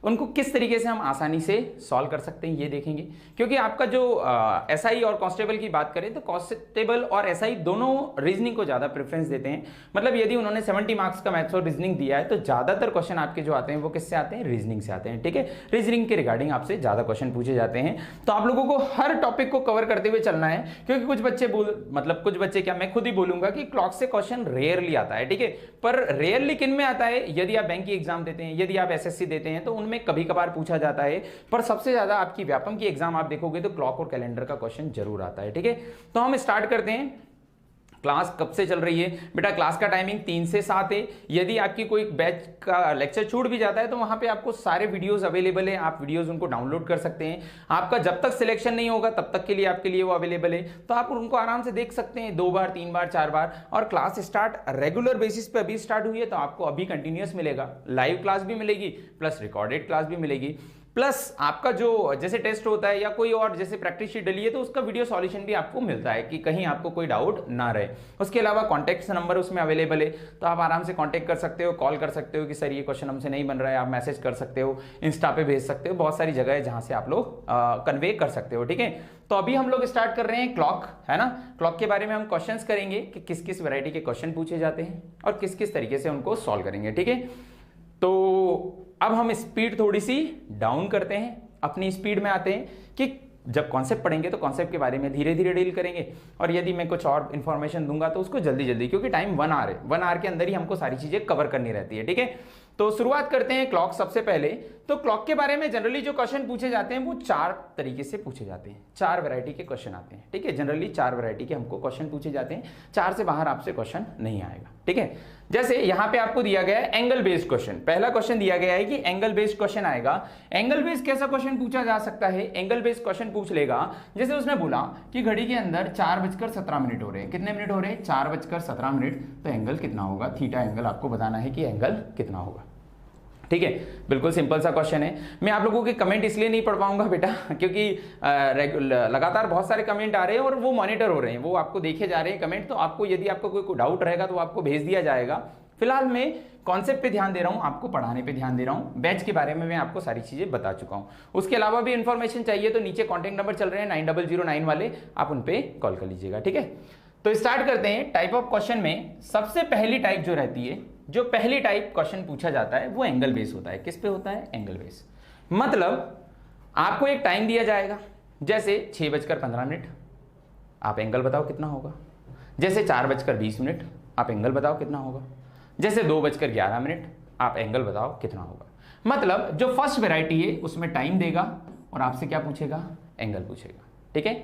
उनको किस तरीके से हम आसानी से सॉल्व कर सकते हैं ये देखेंगे। क्योंकि आपका जो एसआई और कांस्टेबल की बात करें तो कांस्टेबल और एसआई दोनों रीजनिंग को ज़्यादा प्रेफरेंस देते हैं। मतलब यदि उन्होंने 70 मार्क्स का मैथ्स और रीजनिंग दिया है तो ज़्यादातर क्वेश्चन आपके जो आते हैं वो किससे आते हैं, रीजनिंग से आते हैं। ठीक है, रीजनिंग के रिगार्डिंग आपसे ज़्यादा क्वेश्चन पूछे जाते हैं। तो आप लोगों को हर टॉपिक को कवर करते हुए चलना है, क्योंकि कुछ बच्चे क्या, मैं खुद ही बोलूंगा कि क्लॉक से क्वेश्चन रेयरली आता है। ठीक है, पर रेयरली किन में आता है, यदि आप बैंक की एग्जाम देते हैं, यदि आप एसएससी देते हैं तो उनमें कभी कभार पूछा जाता है। पर सबसे ज्यादा आपकी व्यापम की एग्जाम आप देखोगे तो क्लॉक और कैलेंडर का क्वेश्चन जरूर आता है। ठीक है, तो हम स्टार्ट करते हैं। क्लास कब से चल रही है बेटा? क्लास का टाइमिंग 3 से 7 है। यदि आपकी कोई बैच का लेक्चर छूट भी जाता है तो वहां पे आपको सारे वीडियोस अवेलेबल है, आप वीडियोस उनको डाउनलोड कर सकते हैं। आपका जब तक सिलेक्शन नहीं होगा तब तक के लिए आपके लिए वो अवेलेबल है, तो आप उनको आराम से देख सकते हैं 2 बार 3 बार 4 बार। और क्लास स्टार्ट रेगुलर बेसिस पे अभी स्टार्ट हुई है तो आपको अभी कंटिन्यूअस मिलेगा, लाइव क्लास भी मिलेगी प्लस रिकॉर्डेड क्लास भी मिलेगी, प्लस आपका जो जैसे टेस्ट होता है या कोई और जैसे प्रैक्टिस शीट डली है तो उसका वीडियो सॉल्यूशन भी आपको मिलता है कि कहीं आपको कोई डाउट ना रहे। उसके अलावा कॉन्टैक्ट नंबर उसमें अवेलेबल है, तो आप आराम से कॉन्टैक्ट कर सकते हो, कॉल कर सकते हो कि सर ये क्वेश्चन हमसे नहीं बन रहा है, आप मैसेज कर सकते हो, इंस्टा पे भेज सकते हो, बहुत सारी जगह है जहां से आप लोग कन्वे कर सकते हो। ठीक है, तो अभी हम लोग स्टार्ट कर रहे हैं क्लॉक, है ना। क्लॉक के बारे में हम क्वेश्चंस करेंगे कि किस किस वैरायटी के क्वेश्चन पूछे जाते हैं और किस किस तरीके से उनको सॉल्व करेंगे। ठीक है, तो अब हम स्पीड थोड़ी सी डाउन करते हैं, अपनी स्पीड में आते हैं कि जब कॉन्सेप्ट पढ़ेंगे तो कॉन्सेप्ट के बारे में धीरे धीरे डील करेंगे, और यदि मैं कुछ और इन्फॉर्मेशन दूंगा तो उसको जल्दी जल्दी, क्योंकि टाइम 1 आवर है, 1 आवर के अंदर ही हमको सारी चीजें कवर करनी रहती है। ठीक है, तो शुरुआत करते हैं क्लॉक। सबसे पहले तो क्लॉक के बारे में जनरली जो क्वेश्चन पूछे जाते हैं वो 4 तरीके से पूछे जाते हैं, 4 वैरायटी के क्वेश्चन आते हैं। ठीक है, जनरली 4 वैरायटी के हमको क्वेश्चन पूछे जाते हैं, 4 से बाहर आपसे क्वेश्चन नहीं आएगा। ठीक है, जैसे यहां पे आपको दिया गया है एंगल बेस्ड क्वेश्चन, पहला क्वेश्चन दिया गया है कि एंगल बेस्ड क्वेश्चन आएगा। एंगल बेस्ड कैसा क्वेश्चन पूछा जा सकता है? एंगल बेस्ड क्वेश्चन पूछ लेगा, जैसे उसने बोला कि घड़ी के अंदर 4:17 हो रहे हैं, कितने मिनट हो रहे हैं? 4:17, तो एंगल कितना होगा? थीटा एंगल आपको बताना है कि एंगल कितना होगा। ठीक है, बिल्कुल सिंपल सा क्वेश्चन है। मैं आप लोगों के कमेंट इसलिए नहीं पढ़ पाऊंगा बेटा क्योंकि लगातार बहुत सारे कमेंट आ रहे हैं और वो मॉनिटर हो रहे हैं, वो आपको देखे जा रहे हैं कमेंट, तो आपको यदि आपको कोई डाउट रहेगा तो आपको भेज दिया जाएगा। फिलहाल मैं कॉन्सेप्ट पे ध्यान दे रहा हूं, आपको पढ़ाने पे ध्यान दे रहा हूं, बैच के बारे में मैं आपको सारी चीजें बता चुका हूं। उसके अलावा भी इन्फॉर्मेशन चाहिए तो नीचे कॉन्टैक्ट नंबर चल रहे हैं 9009 वाले, आप उन पे कॉल कर लीजिएगा। ठीक है, तो स्टार्ट करते हैं। टाइप ऑफ क्वेश्चन में सबसे पहली टाइप जो रहती है, जो पहली टाइप क्वेश्चन पूछा जाता है वो एंगल बेस होता है। किस पे होता है? Angle base. मतलब आपको एक टाइम दिया जाएगा, जैसे 6:15, आप एंगल बताओ कितना होगा। जैसे 4:20, आप एंगल बताओ कितना होगा। जैसे 2:11, आप एंगल बताओ कितना होगा। मतलब जो फर्स्ट वैरायटी है उसमें टाइम देगा और आपसे क्या पूछेगा? एंगल पूछेगा। ठीक है,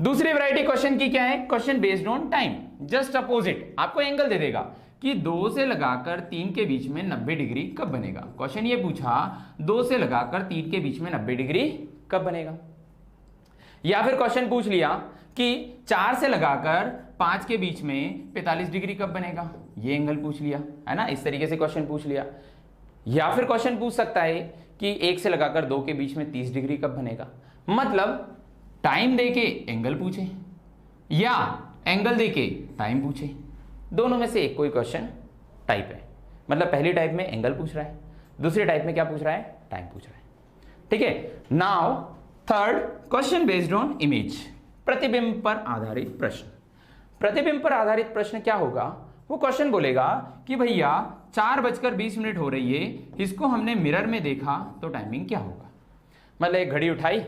दूसरी वैरायटी क्वेश्चन की क्या है? Question based on time, just opposite, आपको एंगल दे देगा कि 2 से लगाकर 3 के बीच में 90 डिग्री कब बनेगा। क्वेश्चन ये पूछा 2 से लगाकर 3 के बीच में 90 डिग्री कब बनेगा। या फिर क्वेश्चन पूछ लिया कि 4 से लगाकर 5 के बीच में 45 डिग्री कब बनेगा, ये एंगल पूछ लिया, है ना। इस तरीके से क्वेश्चन पूछ लिया। या फिर क्वेश्चन पूछ सकता है कि 1 से लगाकर 2 के बीच में 30 डिग्री कब बनेगा। मतलब टाइम देके एंगल पूछे या एंगल देके टाइम पूछे, दोनों में से एक कोई क्वेश्चन टाइप है। मतलब पहली टाइप में एंगल पूछ रहा है, दूसरी टाइप में क्या पूछ रहा है? टाइम पूछ रहा है। ठीक है, now third, question based on image, प्रतिबिंब पर आधारित प्रश्न। प्रतिबिंब पर आधारित प्रश्न क्या होगा? वो क्वेश्चन बोलेगा कि भैया 4:20 हो रही है, इसको हमने मिरर में देखा तो टाइमिंग क्या होगा। मतलब एक घड़ी उठाई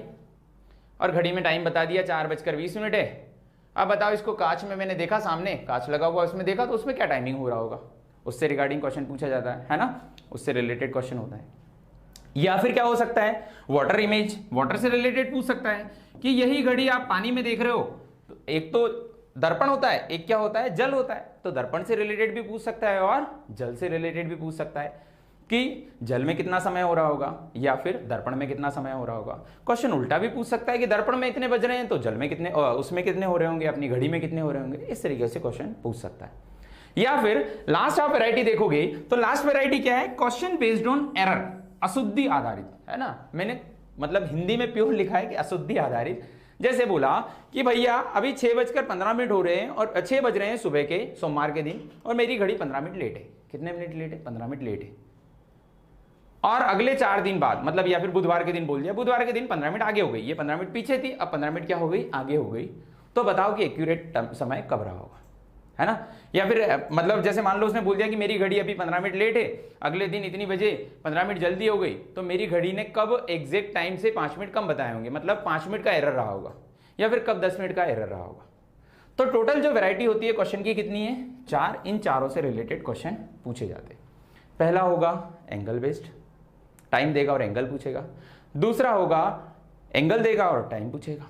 और घड़ी में टाइम बता दिया 4:20 है। अब बताओ इसको कांच में मैंने देखा, सामने कांच लगा हुआ उसमें देखा तो उसमें क्या टाइमिंग हो रहा होगा। उससे रिगार्डिंग क्वेश्चन पूछा जाता है ना, उससे रिलेटेड क्वेश्चन होता है। या फिर क्या हो सकता है? वाटर इमेज, वाटर से रिलेटेड पूछ सकता है कि यही घड़ी आप पानी में देख रहे हो, तो एक तो दर्पण होता है, एक क्या होता है? जल होता है। तो दर्पण से रिलेटेड भी पूछ सकता है और जल से रिलेटेड भी पूछ सकता है कि जल में कितना समय हो रहा होगा या फिर दर्पण में कितना समय हो रहा होगा। क्वेश्चन उल्टा भी पूछ सकता है कि दर्पण में इतने बज रहे हैं तो जल में कितने, उसमें कितने हो रहे होंगे, अपनी घड़ी में कितने हो रहे होंगे। इस तरीके से क्वेश्चन पूछ सकता है। या फिर लास्ट आप वैरायटी देखोगे तो लास्ट वैरायटी क्या है? क्वेश्चन बेस्ड ऑन एरर, अशुद्धि आधारित, है ना। मैंने मतलब हिंदी में प्योर लिखा है कि अशुद्धि आधारित। जैसे बोला कि भैया अभी 6:15 हो रहे हैं और 6 बज रहे हैं सुबह के, सोमवार के दिन, और मेरी घड़ी 15 मिनट लेट है। कितने मिनट लेट है? 15 मिनट लेट है। और अगले 4 दिन बाद, मतलब या फिर बुधवार के दिन बोल दिया, बुधवार के दिन 15 मिनट आगे हो गई, ये 15 मिनट पीछे थी, अब 15 मिनट क्या हो गई, आगे हो गई। तो बताओ कि एक्यूरेट समय कब रहा होगा, है ना। या फिर मतलब जैसे मान लो उसने बोल दिया कि मेरी घड़ी अभी 15 मिनट लेट है, अगले दिन इतनी बजे 15 मिनट जल्दी हो गई, तो मेरी घड़ी ने कब एग्जैक्ट टाइम से 5 मिनट कम बताए होंगे, मतलब 5 मिनट का एरर रहा होगा, या फिर कब 10 मिनट का एरर रहा होगा। तो टोटल जो वैरायटी होती है क्वेश्चन की कितनी है, 4। इन चारों से रिलेटेड क्वेश्चन पूछे जाते हैं। पहला होगा एंगल बेस्ड, टाइम देगा और एंगल पूछेगा। दूसरा होगा एंगल देगा और टाइम पूछेगा।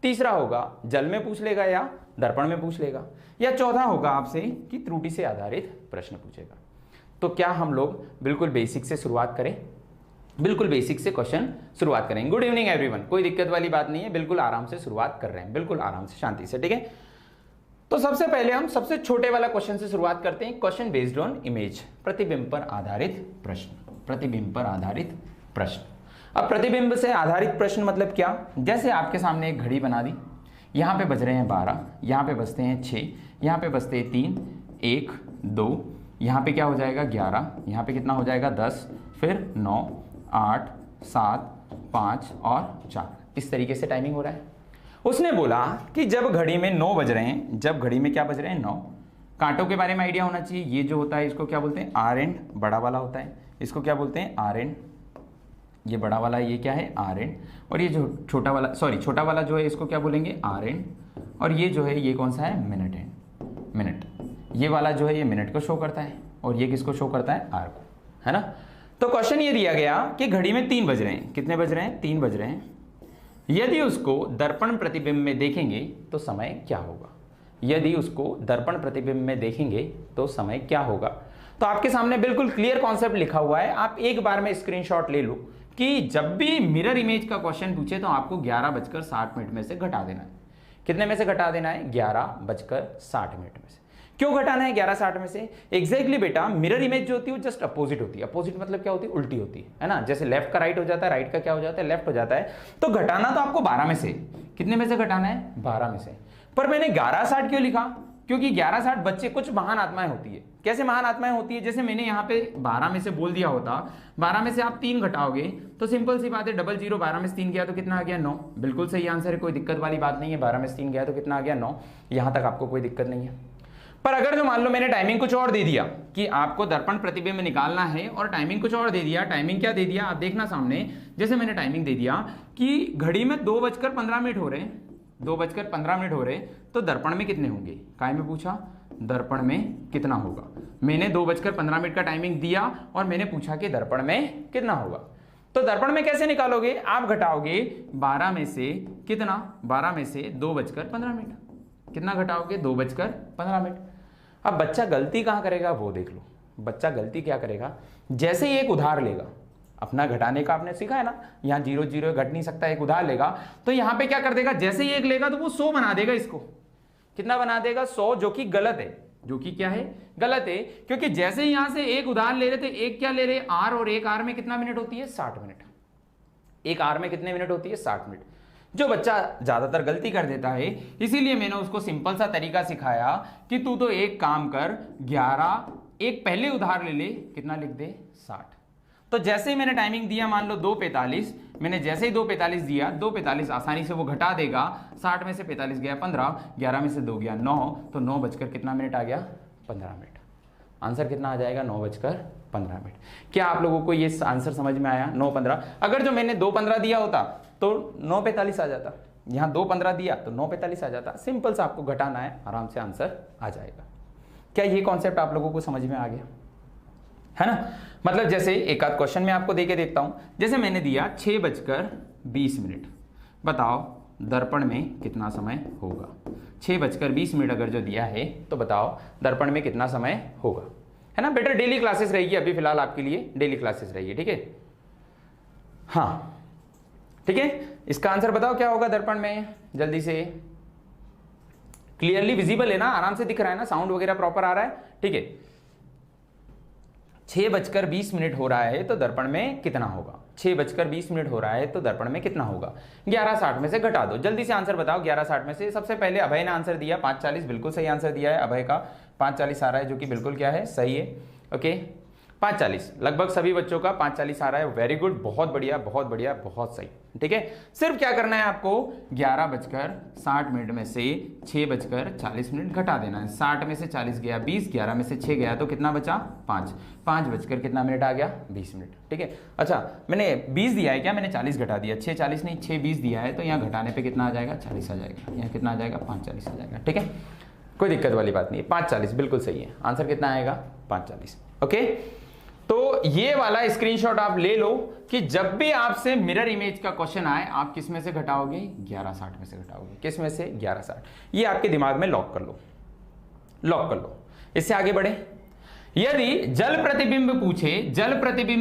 तीसरा होगा जल में पूछ लेगा या दर्पण में पूछ लेगा। या चौथा होगा आपसे कि त्रुटि से आधारित प्रश्न पूछेगा। तो क्या हम लोग बिल्कुल बेसिक से शुरुआत करें, बिल्कुल बेसिक से क्वेश्चन शुरुआत करेंगे। गुड इवनिंग एवरीवन, कोई दिक्कत वाली बात नहीं है, बिल्कुल आराम से शुरुआत कर रहे हैं, बिल्कुल आराम से शांति से, ठीक है। तो सबसे पहले हम सबसे छोटे वाला क्वेश्चन से शुरुआत करते हैं। क्वेश्चन बेस्ड ऑन इमेज, प्रतिबिंब पर आधारित प्रश्न, प्रतिबिंब पर आधारित प्रश्न। अब प्रतिबिंब से आधारित प्रश्न मतलब क्या, जैसे आपके सामने एक घड़ी बना दी, यहाँ पे बज रहे हैं 12, यहाँ पे बजते हैं 6, यहाँ पे बजते हैं 3, 1, 2, यहाँ पे क्या हो जाएगा 11, यहाँ पे कितना हो जाएगा 10, फिर 9, 8, 7, 5 और 4, इस तरीके से टाइमिंग हो रहा है। उसने बोला कि जब घड़ी में 9 बज रहे हैं, जब घड़ी में क्या बज रहे हैं 9, कांटों के बारे में आइडिया होना चाहिए। ये जो होता है इसको क्या बोलते हैं, आर एंड, बड़ा वाला होता है, इसको क्या बोलते हैं आर एंड। ये बड़ा वाला ये क्या है आर एंड, और ये जो छोटा वाला, सॉरी छोटा वाला जो है इसको क्या बोलेंगे आर एंड, और ये जो है ये कौन सा है मिनट एंड, मिनट। ये वाला जो है ये मिनट को शो करता है, और ये किसको शो करता है आर को, है ना। तो क्वेश्चन ये दिया गया कि घड़ी में 3 बज रहे हैं, कितने बज रहे हैं 3 बज रहे हैं। यदि उसको दर्पण प्रतिबिंब में देखेंगे तो समय क्या होगा, यदि उसको दर्पण प्रतिबिंब में देखेंगे तो समय क्या होगा। तो आपके सामने बिल्कुल क्लियर कॉन्सेप्ट लिखा हुआ है, आप एक बार में स्क्रीनशॉट ले लो कि जब भी मिरर इमेज का क्वेश्चन पूछे तो आपको 11:60 में से घटा देना है। कितने में से घटा देना है 11:60 में से। क्यों घटाना है 11:60 में से, एग्जैक्टली बेटा मिरर इमेज जो होती है वो जस्ट अपोजिट होती है। अपोजिट मतलब क्या होती है, उल्टी होती है ना। जैसे लेफ्ट का राइट हो जाता है, राइट का क्या हो जाता है लेफ्ट हो जाता है। तो घटाना तो आपको 12 में से, कितने में से घटाना है 12 में से। पर मैंने 11:60 क्यों लिखा, क्योंकि 11:60 बच्चे कुछ महान आत्माएं होती है। कैसे महान आत्माएं होती है, जैसे मैंने यहाँ पे 12 में से बोल दिया होता, 12 में से आप 3 घटाओगे तो सिंपल सी बात है 00, 12 में से 3 गया तो कितना आ गया 9। बिल्कुल सही आंसर है, कोई दिक्कत वाली बात नहीं है। 12 में से 3 गया तो कितना आ गया 9, यहां तक आपको कोई दिक्कत नहीं है। पर अगर जो मान लो मैंने टाइमिंग कुछ और दे दिया कि आपको दर्पण प्रतिबिंब निकालना है, और टाइमिंग कुछ और दे दिया, टाइमिंग क्या दे दिया आप देखना सामने, जैसे मैंने टाइमिंग दे दिया कि घड़ी में 2:15 हो रहे हैं, 2:15 हो रहे, तो दर्पण में कितने होंगे, काय में पूछा दर्पण में कितना होगा। मैंने 2:15 का टाइमिंग दिया और मैंने पूछा कि दर्पण में कितना होगा। तो दर्पण में कैसे निकालोगे, आप घटाओगे 12 में से कितना, 12 में से 2:15, कितना घटाओगे 2:15। अब बच्चा गलती कहां करेगा वो देख लो। बच्चा गलती क्या करेगा, जैसे ही एक उधार लेगा, अपना घटाने का आपने सीखा है ना, यहाँ 0 0 घट नहीं सकता, एक उधार लेगा तो यहाँ पे क्या कर देगा, जैसे ही एक लेगा तो वो 100 बना देगा। इसको कितना बना देगा 100, जो कि गलत है, जो कि क्या है गलत है। क्योंकि जैसे ही यहां से एक उधार ले रहे थे, एक क्या ले रहे आर, और एक आर में कितना मिनट होती है 60 मिनट। एक आर में कितने मिनट होती है 60 मिनट। जो बच्चा ज्यादातर गलती कर देता है, इसीलिए मैंने उसको सिंपल सा तरीका सिखाया कि तू तो एक काम कर 11, एक पहले उधार ले ले, कितना लिख दे 60। तो जैसे ही मैंने टाइमिंग दिया, मान लो 2:45, मैंने जैसे ही 2:45 दिया, 2:45 आसानी से वो घटा देगा, 60 में से 45 गया 15, 11 में से 2 गया 9, तो 9 बजकर कितना मिनट आ गया 15 मिनट। आंसर कितना आ जाएगा 9:15 मिनट। क्या आप लोगों को ये आंसर समझ में आया 9:15। अगर जो मैंने 2:15 दिया होता तो 9:45 आ जाता, यहाँ 2:15 दिया तो 9:45 आ जाता। सिंपल सा आपको घटाना है, आराम से आंसर आ जाएगा। क्या ये कॉन्सेप्ट आप लोगों को समझ में आ गया, है ना। मतलब जैसे एक आध क्वेश्चन में आपको देके देखता हूं, जैसे मैंने दिया 6:20, बताओ दर्पण में कितना समय होगा। 6:20 अगर जो दिया है तो बताओ दर्पण में कितना समय होगा, है ना। बेटा डेली क्लासेस रहेगी, अभी फिलहाल आपके लिए डेली क्लासेस रहेगी, ठीक है। हाँ ठीक है, इसका आंसर बताओ क्या होगा दर्पण में, जल्दी से। क्लियरली विजिबल है ना, आराम से दिख रहा है ना, साउंड वगैरह प्रॉपर आ रहा है, ठीक है। 6:20 हो रहा है तो दर्पण में कितना होगा। 6:20 हो रहा है तो दर्पण में कितना होगा। 11:60 में से घटा दो, जल्दी से आंसर बताओ 11:60 में से। सबसे पहले अभय ने आंसर दिया 5:40, बिल्कुल सही आंसर दिया है अभय का, 5:40 आ रहा है, जो कि बिल्कुल क्या है सही है। ओके 5:40, लगभग सभी बच्चों का 5:40 आ रहा है। वेरी गुड, बहुत बढ़िया बहुत बढ़िया, बहुत सही। ठीक है, सिर्फ क्या करना है आपको, 11:60 में से 6:40 घटा देना है। 60 में से 40 गया 20, 11 में से 6 गया तो कितना बचा 5, 5 कितना मिनट आ गया 20 मिनट। ठीक है, अच्छा मैंने 20 दिया है क्या, मैंने 40 घटा दिया, 6:40 नहीं 6:20 दिया है, तो यहाँ घटाने पे कितना आ जाएगा 40 आ जाएगा, यहाँ कितना आ जाएगा 5:40 आ जाएगा। ठीक है, कोई दिक्कत वाली बात नहीं है, 5:40 बिल्कुल सही है, आंसर कितना आएगा 5:40। ओके, तो ये वाला स्क्रीनशॉट आप ले लो कि जब भी आपसे मिरर इमेज का क्वेश्चन आए आप किस में से घटाओगे, 11:60 में से घटाओगे। किस में से, 11:60। ये आपके दिमाग में लॉक कर लो, लॉक कर लो। इससे आगे बढ़े, यदि जल प्रतिबिंब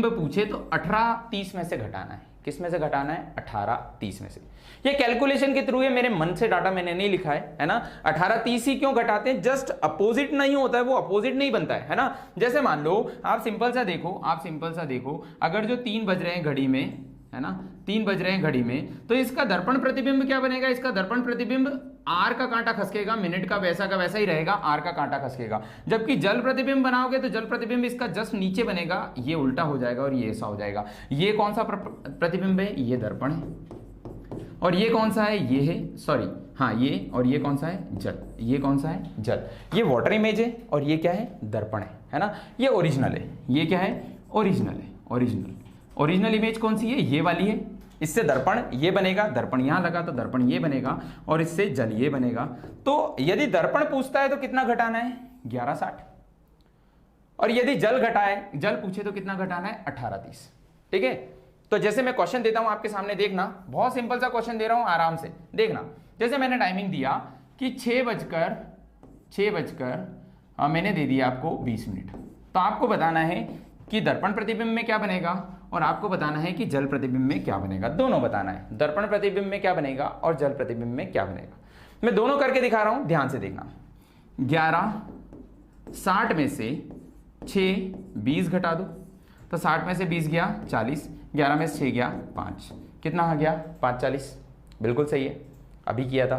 पूछे तो 18:30 में से घटाना है। किस में से घटाना है, 18:30 में से। ये कैलकुलेशन के थ्रू है, मेरे मन से डाटा मैंने नहीं लिखा है ना। 18:30 ही क्यों घटाते हैं, जस्ट अपोजिट नहीं होता है, वो अपोजिट नहीं बनता है ना। जैसे मान लो आप सिंपल सा देखो, अगर जो 3 बज रहे हैं घड़ी में, है ना, 3 बज रहे हैं घड़ी में, तो इसका दर्पण प्रतिबिंब क्या बनेगा, इसका दर्पण प्रतिबिंब आर का कांटा खसकेगा, मिनट का वैसा ही रहेगा, आर का कांटा खसकेगा। जबकि जल प्रतिबिंब बनाओगे तो जल प्रतिबिंब इसका जस्ट नीचे बनेगा, ये उल्टा हो जाएगा और ये ऐसा हो जाएगा। ये कौन सा प्रतिबिंब है, ये दर्पण है। और ये कौन सा है, ये है, सॉरी हाँ ये, और ये कौन सा है, जल। ये कौन सा है, जल। ये वाटर इमेज है और ये क्या है, दर्पण है ना। ये ओरिजिनल है, ये क्या है, ओरिजिनल है। ओरिजिनल इमेज कौन सी है, ये वाली है। इससे दर्पण ये बनेगा, दर्पण यहां लगा तो दर्पण ये बनेगा, और इससे जल ये बनेगा। तो यदि दर्पण पूछता है तो कितना घटाना है, 11:60। और यदि जल पूछे तो कितना घटाना है, 18:30। ठीक है, तो जैसे मैं क्वेश्चन देता हूं आपके सामने, देखना, बहुत सिंपल सा क्वेश्चन दे रहा हूं, आराम से देखना। जैसे मैंने टाइमिंग दिया कि 6 मैंने दे दिया आपको 20 मिनट, तो आपको बताना है कि दर्पण प्रतिबिंब में क्या बनेगा और आपको बताना है कि जल प्रतिबिंब में क्या बनेगा। दोनों बताना है, दर्पण प्रतिबिंब में क्या बनेगा और जल प्रतिबिंब में क्या बनेगा। मैं दोनों करके दिखा रहा हूं, ध्यान से देखना। 11:60 में से 6:20 घटा दो, तो 60 में से 20 गया 40, 11 में से 6 गया 5, कितना आ गया 5:40। बिल्कुल सही है, अभी किया था।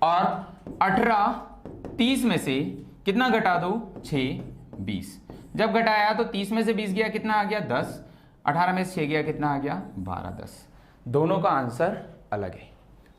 और 18:30 में से कितना घटा दो, 6:20। जब घटाया तो 30 में से 20 गया, कितना आ गया 10, 18 में से 6 गया, कितना आ गया 12:10। दोनों का आंसर अलग है,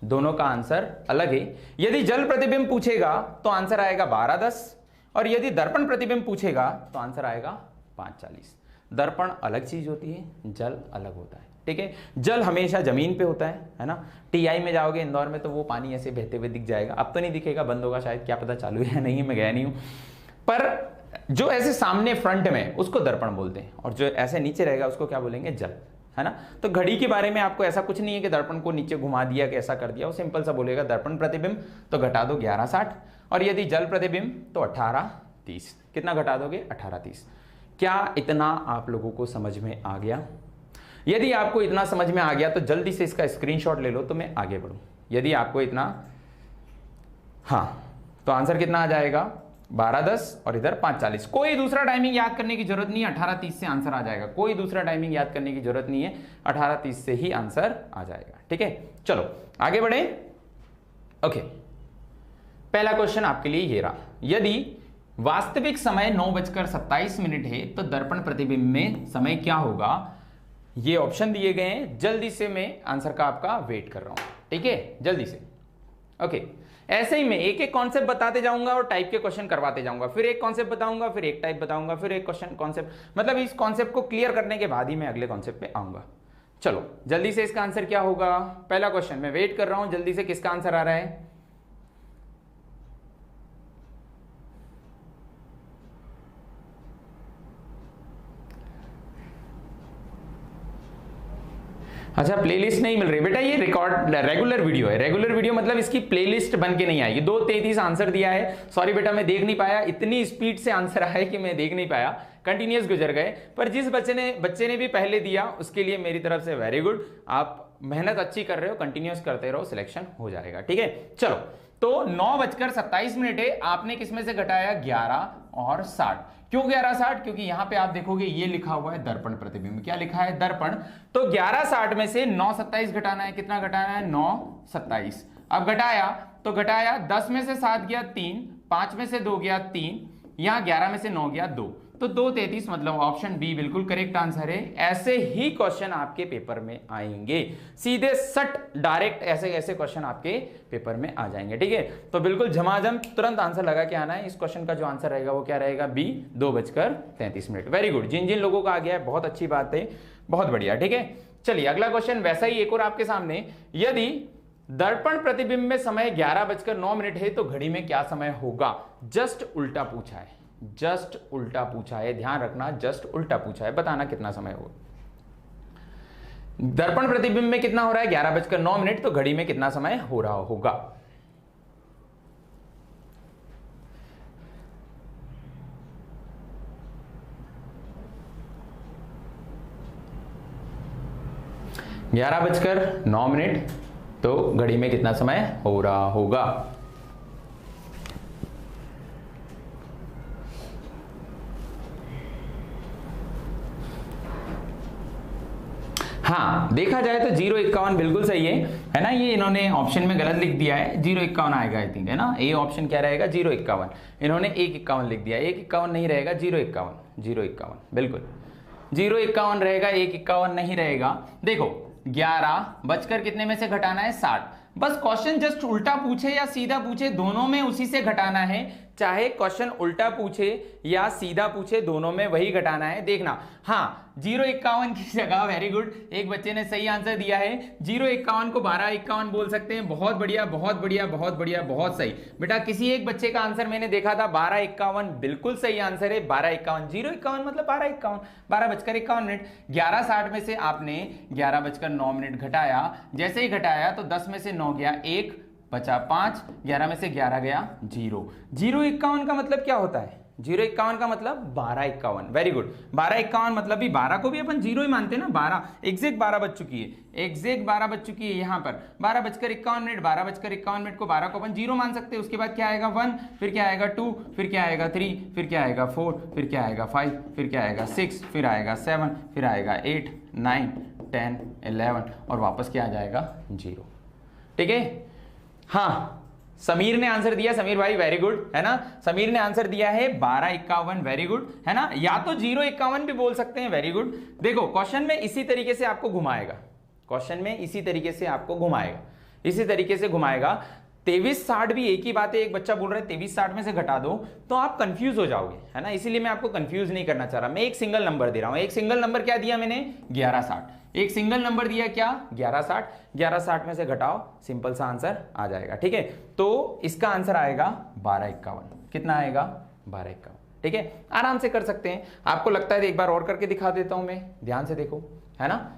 दोनों का आंसर अलग है। यदि जल प्रतिबिंब पूछेगा तो आंसर आएगा 12:10, और यदि दर्पण प्रतिबिंब पूछेगा तो आंसर आएगा 5:40। दर्पण अलग चीज होती है, जल अलग होता है। ठीक है, जल हमेशा जमीन पे होता है ना। टीआई में जाओगे इंदौर में तो वो पानी ऐसे बहते हुए दिख जाएगा, अब तो नहीं दिखेगा, बंद होगा शायद, क्या पता चालू है नहीं, मैं गया नहीं हूं। पर जो ऐसे सामने फ्रंट में उसको दर्पण बोलते हैं, और जो ऐसे नीचे रहेगा उसको क्या बोलेंगे, जल, है ना। तो घड़ी के बारे में आपको ऐसा कुछ नहीं है कि दर्पण को नीचे घुमा दिया कि ऐसा कर दिया, वो सिंपल सा बोलेगा दर्पण प्रतिबिंब, तो घटा दो 11:60, और यदि जल प्रतिबिंब तो 18:30। कितना घटा दोगे, 18:30। क्या इतना आप लोगों को समझ में आ गया? यदि आपको इतना समझ में आ गया तो जल्दी से इसका स्क्रीनशॉट ले लो तो मैं आगे बढ़ूं। यदि आपको इतना, हाँ, तो आंसर कितना आ जाएगा 12:10 और इधर 5:40। कोई दूसरा टाइमिंग याद करने की जरूरत नहीं है, 18:30 से आंसर आ जाएगा। कोई दूसरा टाइमिंग याद करने की जरूरत नहीं है, 18:30 से ही आंसर आ जाएगा। ठीक है, चलो आगे बढ़े। ओके, पहला क्वेश्चन आपके लिए ये रहा, यदि वास्तविक समय 9:27 है तो दर्पण प्रतिबिंब में समय क्या होगा। ये ऑप्शन दिए गए हैं, जल्दी से मैं आंसर का आपका वेट कर रहा हूं। ठीक है, जल्दी से। ओके, ऐसे ही मैं एक एक कॉन्सेप्ट बताते जाऊंगा और टाइप के क्वेश्चन करवाते जाऊंगा, फिर एक कॉन्सेप्ट बताऊंगा, फिर एक टाइप बताऊंगा, फिर एक क्वेश्चन कॉन्सेप्ट, मतलब इस कॉन्सेप्ट को क्लियर करने के बाद ही मैं अगले कॉन्सेप्ट पे आऊंगा। चलो जल्दी से, इसका आंसर क्या होगा। पहला क्वेश्चन मैं वेट कर रहा हूं, जल्दी से किसका आंसर आ रहा है। अच्छा, प्लेलिस्ट नहीं मिल रही बेटा, ये रेगुलर वीडियो है। रेगुलर वीडियो मतलब इसकी प्लेलिस्ट बन के नहीं आएगी। 2:33 आंसर दिया है, सॉरी बेटा मैं देख नहीं पाया, इतनी स्पीड से आंसर आया कि मैं देख नहीं पाया, कंटिन्यूअस गुजर गए। पर जिस बच्चे ने भी पहले दिया उसके लिए मेरी तरफ से वेरी गुड, आप मेहनत अच्छी कर रहे हो, कंटिन्यूअस करते रहो, सिलेक्शन हो जाएगा। ठीक है, चलो, तो 9:27 है, आपने किसमें से घटाया 11:60। क्यों 11:60? क्योंकि यहां पे आप देखोगे ये लिखा हुआ है दर्पण प्रतिबिंब। क्या लिखा है, दर्पण। तो 11:60 में से 9:27 घटाना है, कितना घटाना है 9:27। अब घटाया तो घटाया, 10 में से 7 गया 3, 5 में से 2 गया 3, यहां 11 में से 9 गया 2, तो 2:33 मतलब ऑप्शन बी बिल्कुल करेक्ट आंसर है। ऐसे ही क्वेश्चन आपके पेपर में आएंगे, सीधे सट डायरेक्ट ऐसे ऐसे क्वेश्चन आपके पेपर में आ जाएंगे, ठीक है। तो बिल्कुल झमाझम तुरंत आंसर लगा के आना है। इस क्वेश्चन का जो आंसर रहेगा वो क्या रहेगा, बी 2:33। वेरी गुड, जिन जिन लोगों का आ गया है बहुत अच्छी बात है, बहुत बढ़िया, ठीक है। चलिए अगला क्वेश्चन वैसा ही एक और आपके सामने, यदि दर्पण प्रतिबिंब में समय 11:09 है तो घड़ी में क्या समय होगा। जस्ट उल्टा पूछा है, जस्ट उल्टा पूछा है, ध्यान रखना, जस्ट उल्टा पूछा है, बताना कितना समय होगा। दर्पण प्रतिबिंब में कितना हो रहा है, 11:09, तो घड़ी में कितना समय हो रहा होगा। ग्यारह बजकर 9 मिनट, तो घड़ी में कितना समय हो रहा होगा। हाँ, देखा जाए तो 0:51 बिल्कुल सही है ना। ये इन्होंने ऑप्शन में गलत लिख दिया है, 0:51 आएगा आई थिंक, है ना। ए ऑप्शन क्या रहेगा, 0:51, इन्होंने 1:51 लिख दिया, 1:51 नहीं रहेगा, 0:51, 0:51 बिल्कुल 0:51 रहेगा, 1:51 नहीं रहेगा। देखो 11 बजकर कितने में से घटाना है, 60। बस क्वेश्चन जस्ट उल्टा पूछे या सीधा पूछे, दोनों में उसी से घटाना है। चाहे क्वेश्चन उल्टा पूछे या सीधा पूछे, दोनों में वही घटाना है। देखना, हाँ 0:51 की जगह, वेरी गुड, एक बच्चे ने सही आंसर दिया है। 0:51 को 12:51 बोल सकते हैं। बहुत बढ़िया, बहुत बढ़िया, बहुत बढ़िया, बहुत सही बेटा। किसी एक बच्चे का आंसर मैंने देखा था 12:51, बिल्कुल सही आंसर है 12:51। 0:51 मतलब 12:51, 12:51। 11:60 में से आपने 11:09 घटाया, जैसे ही घटाया तो 10 में से 9 गया 1, बचा 5, 11 में से 11 गया 0। 0:51 का मतलब क्या होता है, 0:51 का मतलब 12:51। वेरी गुड, 12:51 मतलब भी 12 को भी अपन 0 ही मानते हैं ना। 12 एग्जैक्ट 12 बज चुकी है, एग्जैक्ट 12 बज चुकी है यहाँ पर। 12:51, 12:51 को 12 को अपन 0 मान सकते हैं। उसके बाद क्या आएगा 1, फिर क्या आएगा 2, फिर क्या आएगा 3, फिर क्या आएगा 4, फिर क्या आएगा 5, फिर क्या आएगा 6, फिर आएगा 7, फिर आएगा 8, 9, 10, 11 और वापस क्या आ जाएगा 0, ठीक है। हाँ, समीर ने आंसर दिया, समीर भाई वेरी गुड, है ना। समीर ने आंसर दिया है 12:51, वेरी गुड, है ना। या तो 0:51 भी बोल सकते हैं, वेरी गुड। देखो क्वेश्चन में इसी तरीके से आपको घुमाएगा, क्वेश्चन में इसी तरीके से आपको घुमाएगा, इसी तरीके से घुमाएगा। 23:60 भी एक ही बात है। एक बच्चा बोल रहा है 23:60 में से घटा दो, तो आप कंफ्यूज हो जाओगे, है ना। इसीलिए मैं आपको कंफ्यूज नहीं करना चाह रहा। मैं एक सिंगल नंबर दे रहा हूं। एक सिंगल नंबर क्या दिया मैंने, 11:60। एक सिंगल नंबर दिया क्या, 11:60। 11:60 में से घटाओ, सिंपल सा आंसर आ जाएगा, ठीक है। तो इसका आंसर आएगा 12:51। कितना आएगा, 12:51, ठीक है। आराम से कर सकते हैं। आपको लगता है तो एक बार और करके दिखा देता हूं मैं, ध्यान से देखो, है ना।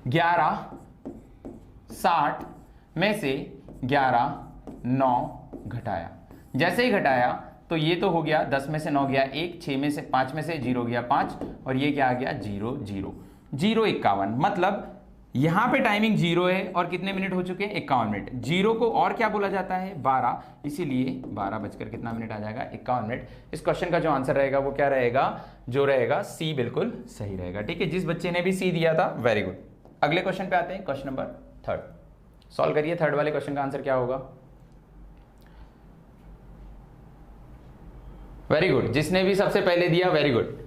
11:60 में से 11:09 घटाया, जैसे ही घटाया तो ये तो हो गया, 10 में से 9 गया 1, 6 में से 5 में से 0 गया 5, और ये क्या आ गया 0, 0, 0:51 मतलब यहां पे टाइमिंग 0 है और कितने मिनट हो चुके हैं, 51 मिनट। 0 को और क्या बोला जाता है, 12, इसीलिए 12 बजकर कितना मिनट आ जाएगा, 51 मिनट। इस क्वेश्चन का जो आंसर रहेगा वो क्या रहेगा, जो रहेगा सी बिल्कुल सही रहेगा, ठीक है। जिस बच्चे ने भी सी दिया था, वेरी गुड। अगले क्वेश्चन पे आते हैं, क्वेश्चन नंबर 3 सॉल्व करिए। थर्ड वाले क्वेश्चन का आंसर क्या होगा, वेरी गुड, जिसने भी सबसे पहले दिया वेरी गुड।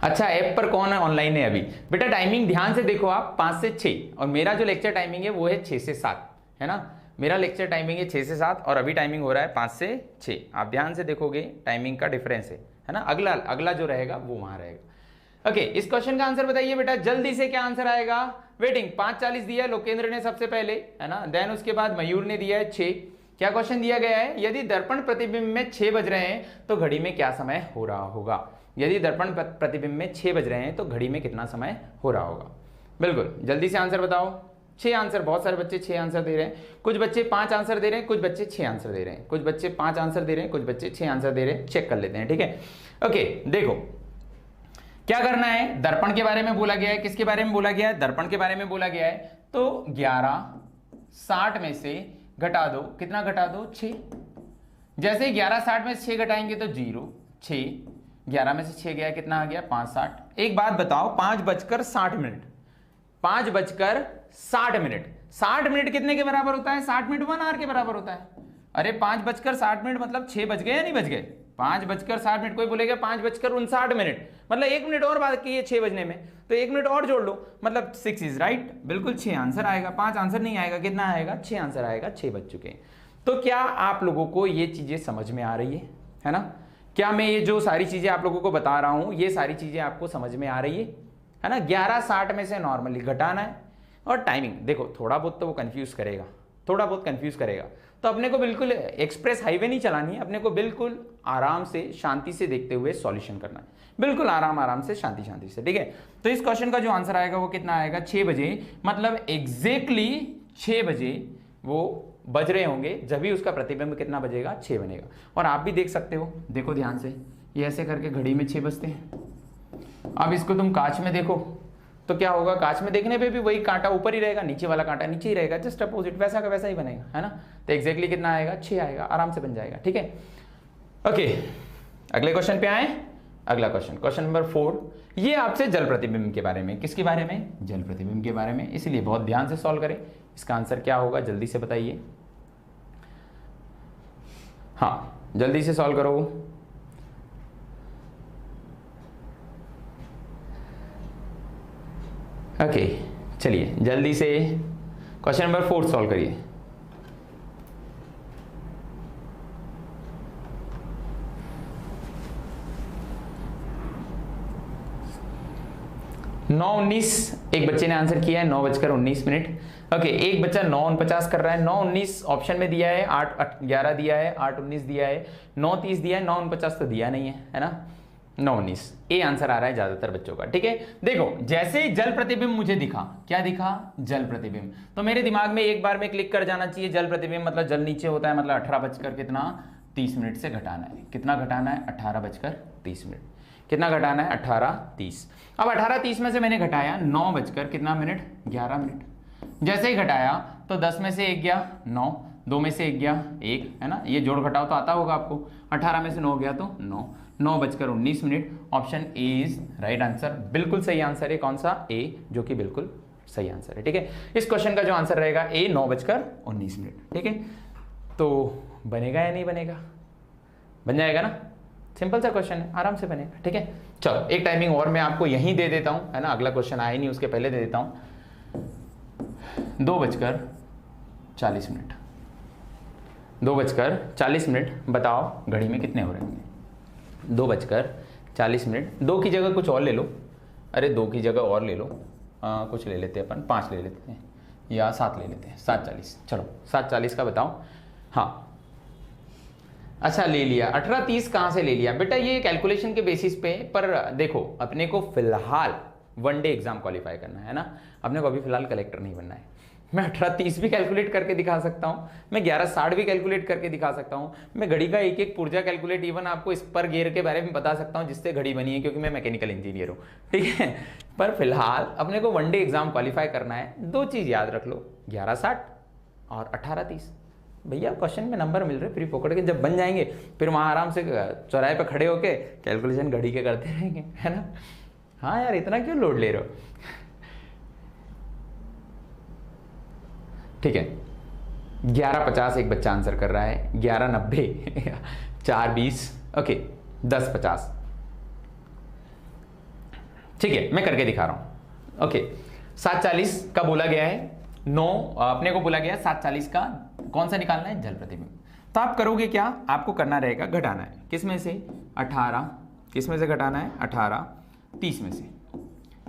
अच्छा, ऐप पर कौन है ऑनलाइन है अभी, बेटा टाइमिंग ध्यान से देखो आप, 5 से 6, और मेरा जो लेक्चर टाइमिंग है वो है 6 से 7, है ना। मेरा लेक्चर टाइमिंग है 6 से 7 और अभी टाइमिंग हो रहा है 5 से 6। आप ध्यान से देखोगे टाइमिंग का डिफरेंस है ना। अगला जो रहेगा वो वहां रहेगा। ओके, इस क्वेश्चन का आंसर बताइए बेटा जल्दी से, क्या आंसर आएगा। वेटिंग 5:40 दिया लोकेंद्र ने सबसे पहले, है ना। देन उसके बाद मयूर ने दिया है 6। क्या क्वेश्चन दिया गया है, यदि दर्पण प्रतिबिंब में 6 बज रहे हैं तो घड़ी में क्या समय हो रहा होगा। यदि दर्पण प्रतिबिंब में 6 बज रहे हैं तो घड़ी में कितना समय हो रहा होगा। बिल्कुल जल्दी से आंसर बताओ। 6 आंसर, बहुत सारे बच्चे 6 आंसर दे रहे हैं, कुछ बच्चे 5 आंसर दे रहे हैं, कुछ बच्चे 6 आंसर दे रहे हैं, कुछ बच्चे 5 आंसर दे रहे हैं, कुछ बच्चे 6 आंसर दे रहे हैं। चेक कर लेते हैं, ठीक है। ओके, देखो क्या करना है, दर्पण के बारे में बोला गया है। किसके बारे में बोला गया है, दर्पण के बारे में बोला गया है। तो 11:60 में से घटा दो, कितना घटा दो, 6। जैसे 11:60 में से 6 घटाएंगे तो 0, 6, 11 में से 6 गया, कितना आ गया 5:60। एक बात बताओ, 5:60, 5:60 60 मिनट कितने के बराबर होता है, 60 मिनट 1 आवर के बराबर होता है। अरे 5:60 मतलब 6 बज गए या नहीं बज गए, 5:60, कोई बोलेगा 5:59, मतलब 1 मिनट और बाकी है 6 बजने में, तो 1 मिनट और जोड़ लो, मतलब 6 इज राइट, बिल्कुल 6 आंसर आएगा, 5 आंसर नहीं आएगा, कितना आएगा 6 आंसर आएगा, 6 बज चुके हैं। तो क्या आप लोगों को ये चीजें समझ में आ रही है ना? क्या मैं ये जो सारी चीजें आप लोगों को बता रहा हूं ये सारी चीजें आपको समझ में आ रही है ना? 11:60 में से नॉर्मली घटाना है, और टाइमिंग देखो थोड़ा बहुत तो वो कंफ्यूज करेगा, थोड़ा बहुत कंफ्यूज करेगा, तो अपने को बिल्कुल एक्सप्रेस हाईवे नहीं चलानी है, अपने को बिल्कुल आराम से शांति से देखते हुए सॉल्यूशन करना है, बिल्कुल आराम से शांति से, ठीक है। तो इस क्वेश्चन का जो आंसर आएगा वो कितना आएगा, 6 बजे, मतलब एग्जैक्टली 6 बजे वो बज रहे होंगे, जब भी उसका प्रतिबिंब कितना बजेगा, 6 बनेगा। और आप भी देख सकते हो, देखो ध्यान से, ये ऐसे करके घड़ी में 6 बजते हैं। अब इसको तुम कांच में देखो तो क्या होगा, कांच में देखने पे भी वही कांटा ऊपर ही रहेगा, नीचे वाला कांटा नीचे ही रहेगा, जस्ट अपोजिट, वैसा का वैसा ही बनेगा, है ना? तो एग्जैक्टली कितना आएगा, 6 आएगा, आराम से बन जाएगा, ठीक है। ओके, अगले क्वेश्चन पे आए। अगला क्वेश्चन नंबर 4, ये आपसे जल प्रतिबिंब के बारे में, किसके बारे में, जल प्रतिबिंब के बारे में, इसलिए बहुत ध्यान से सॉल्व करें। इसका आंसर क्या होगा जल्दी से बताइए, हाँ जल्दी से सॉल्व करो। ओके चलिए जल्दी से क्वेश्चन नंबर 4 सॉल्व करिए। नौ 19 एक बच्चे ने आंसर किया है, 9:19। ओके, एक बच्चा 9:49 कर रहा है, 9:19 ऑप्शन में दिया है, 8:11 दिया है, 8:19 दिया है, 9:30 दिया है, 9:49 तो दिया नहीं है ना? 9:19 ए आंसर आ रहा है ज्यादातर बच्चों का, ठीक है। देखो जैसे ही जल प्रतिबिंब मुझे दिखा, क्या दिखा, जल प्रतिबिंब, तो मेरे दिमाग में एक बार में क्लिक कर जाना चाहिए, जल प्रतिबिंब मतलब जल नीचे होता है, मतलब 18:30 से घटाना है, कितना घटाना है, 18:30। कितना घटाना है, 18:30। अब 18:30 में से मैंने घटाया 9:11। जैसे ही घटाया तो 10 में से 1 गया 9, 2 में से 1 गया 1, है ना? ये जोड़ घटाओ तो आता होगा आपको, 18 में से 9 गया तो 9, 9:19। Option A is right answer, बिल्कुल सही आंसर है, कौन सा, ए, जो कि बिल्कुल सही आंसर है, ठीक है। इस क्वेश्चन का जो आंसर रहेगा ए, 9:19, ठीक है। तो बनेगा या नहीं बनेगा, बन जाएगा ना, सिंपल सा क्वेश्चन है, आराम से बनेगा, ठीक है। चलो एक टाइमिंग और मैं आपको यहीं दे देता हूं, है ना, अगला क्वेश्चन आया नहीं उसके पहले दे देता हूं, 2:40। 2:40, बताओ घड़ी में कितने हो रहे हैं, 2:40। 2 की जगह कुछ और ले लो, अरे 2 की जगह और ले लो, कुछ ले लेते हैं अपन, 5 ले लेते हैं या 7 ले लेते हैं, 7:40। चलो 7:40 का बताओ, हाँ अच्छा ले लिया। 18:30 कहाँ से ले लिया बेटा, ये कैलकुलेशन के बेसिस पे, पर देखो अपने को फिलहाल वनडे एग्जाम क्वालिफाई करना है ना, अपने को अभी फिलहाल कलेक्टर नहीं बनना है। मैं 18:30 भी कैलकुलेट करके दिखा सकता हूँ, मैं 11:60 भी कैलकुलेट करके दिखा सकता हूँ, मैं घड़ी का एक एक पुर्जा कैलकुलेट, इवन आपको स्पर गियर के बारे में बता सकता हूँ जिससे घड़ी बनी है, क्योंकि मैं मैकेनिकल इंजीनियर हूँ, ठीक है। पर फिलहाल अपने को वनडे एग्जाम क्वालिफाई करना है, 2 चीज याद रख लो, 11:60 और 18:30। भैया क्वेश्चन में नंबर मिल रहे फ्री पकड़ के, जब बन जाएंगे फिर वहां आराम से चौराहे पे खड़े होके कैलकुलेशन घड़ी के करते रहेंगे, है ना। हाँ यार इतना क्यों लोड ले रहे हो, ठीक है। 11:50 एक बच्चा आंसर कर रहा है, 11:90 4:20, ओके 10:50, ठीक है मैं करके दिखा रहा हूं। ओके 7:40 का बोला गया है, 9 अपने को बोला गया 7:40 का कौन सा निकालना है, जल प्रतिबिंब। तो आप करोगे क्या, आपको करना रहेगा घटाना है, किस में से, 18, किस में से घटाना है, 18 30 में से,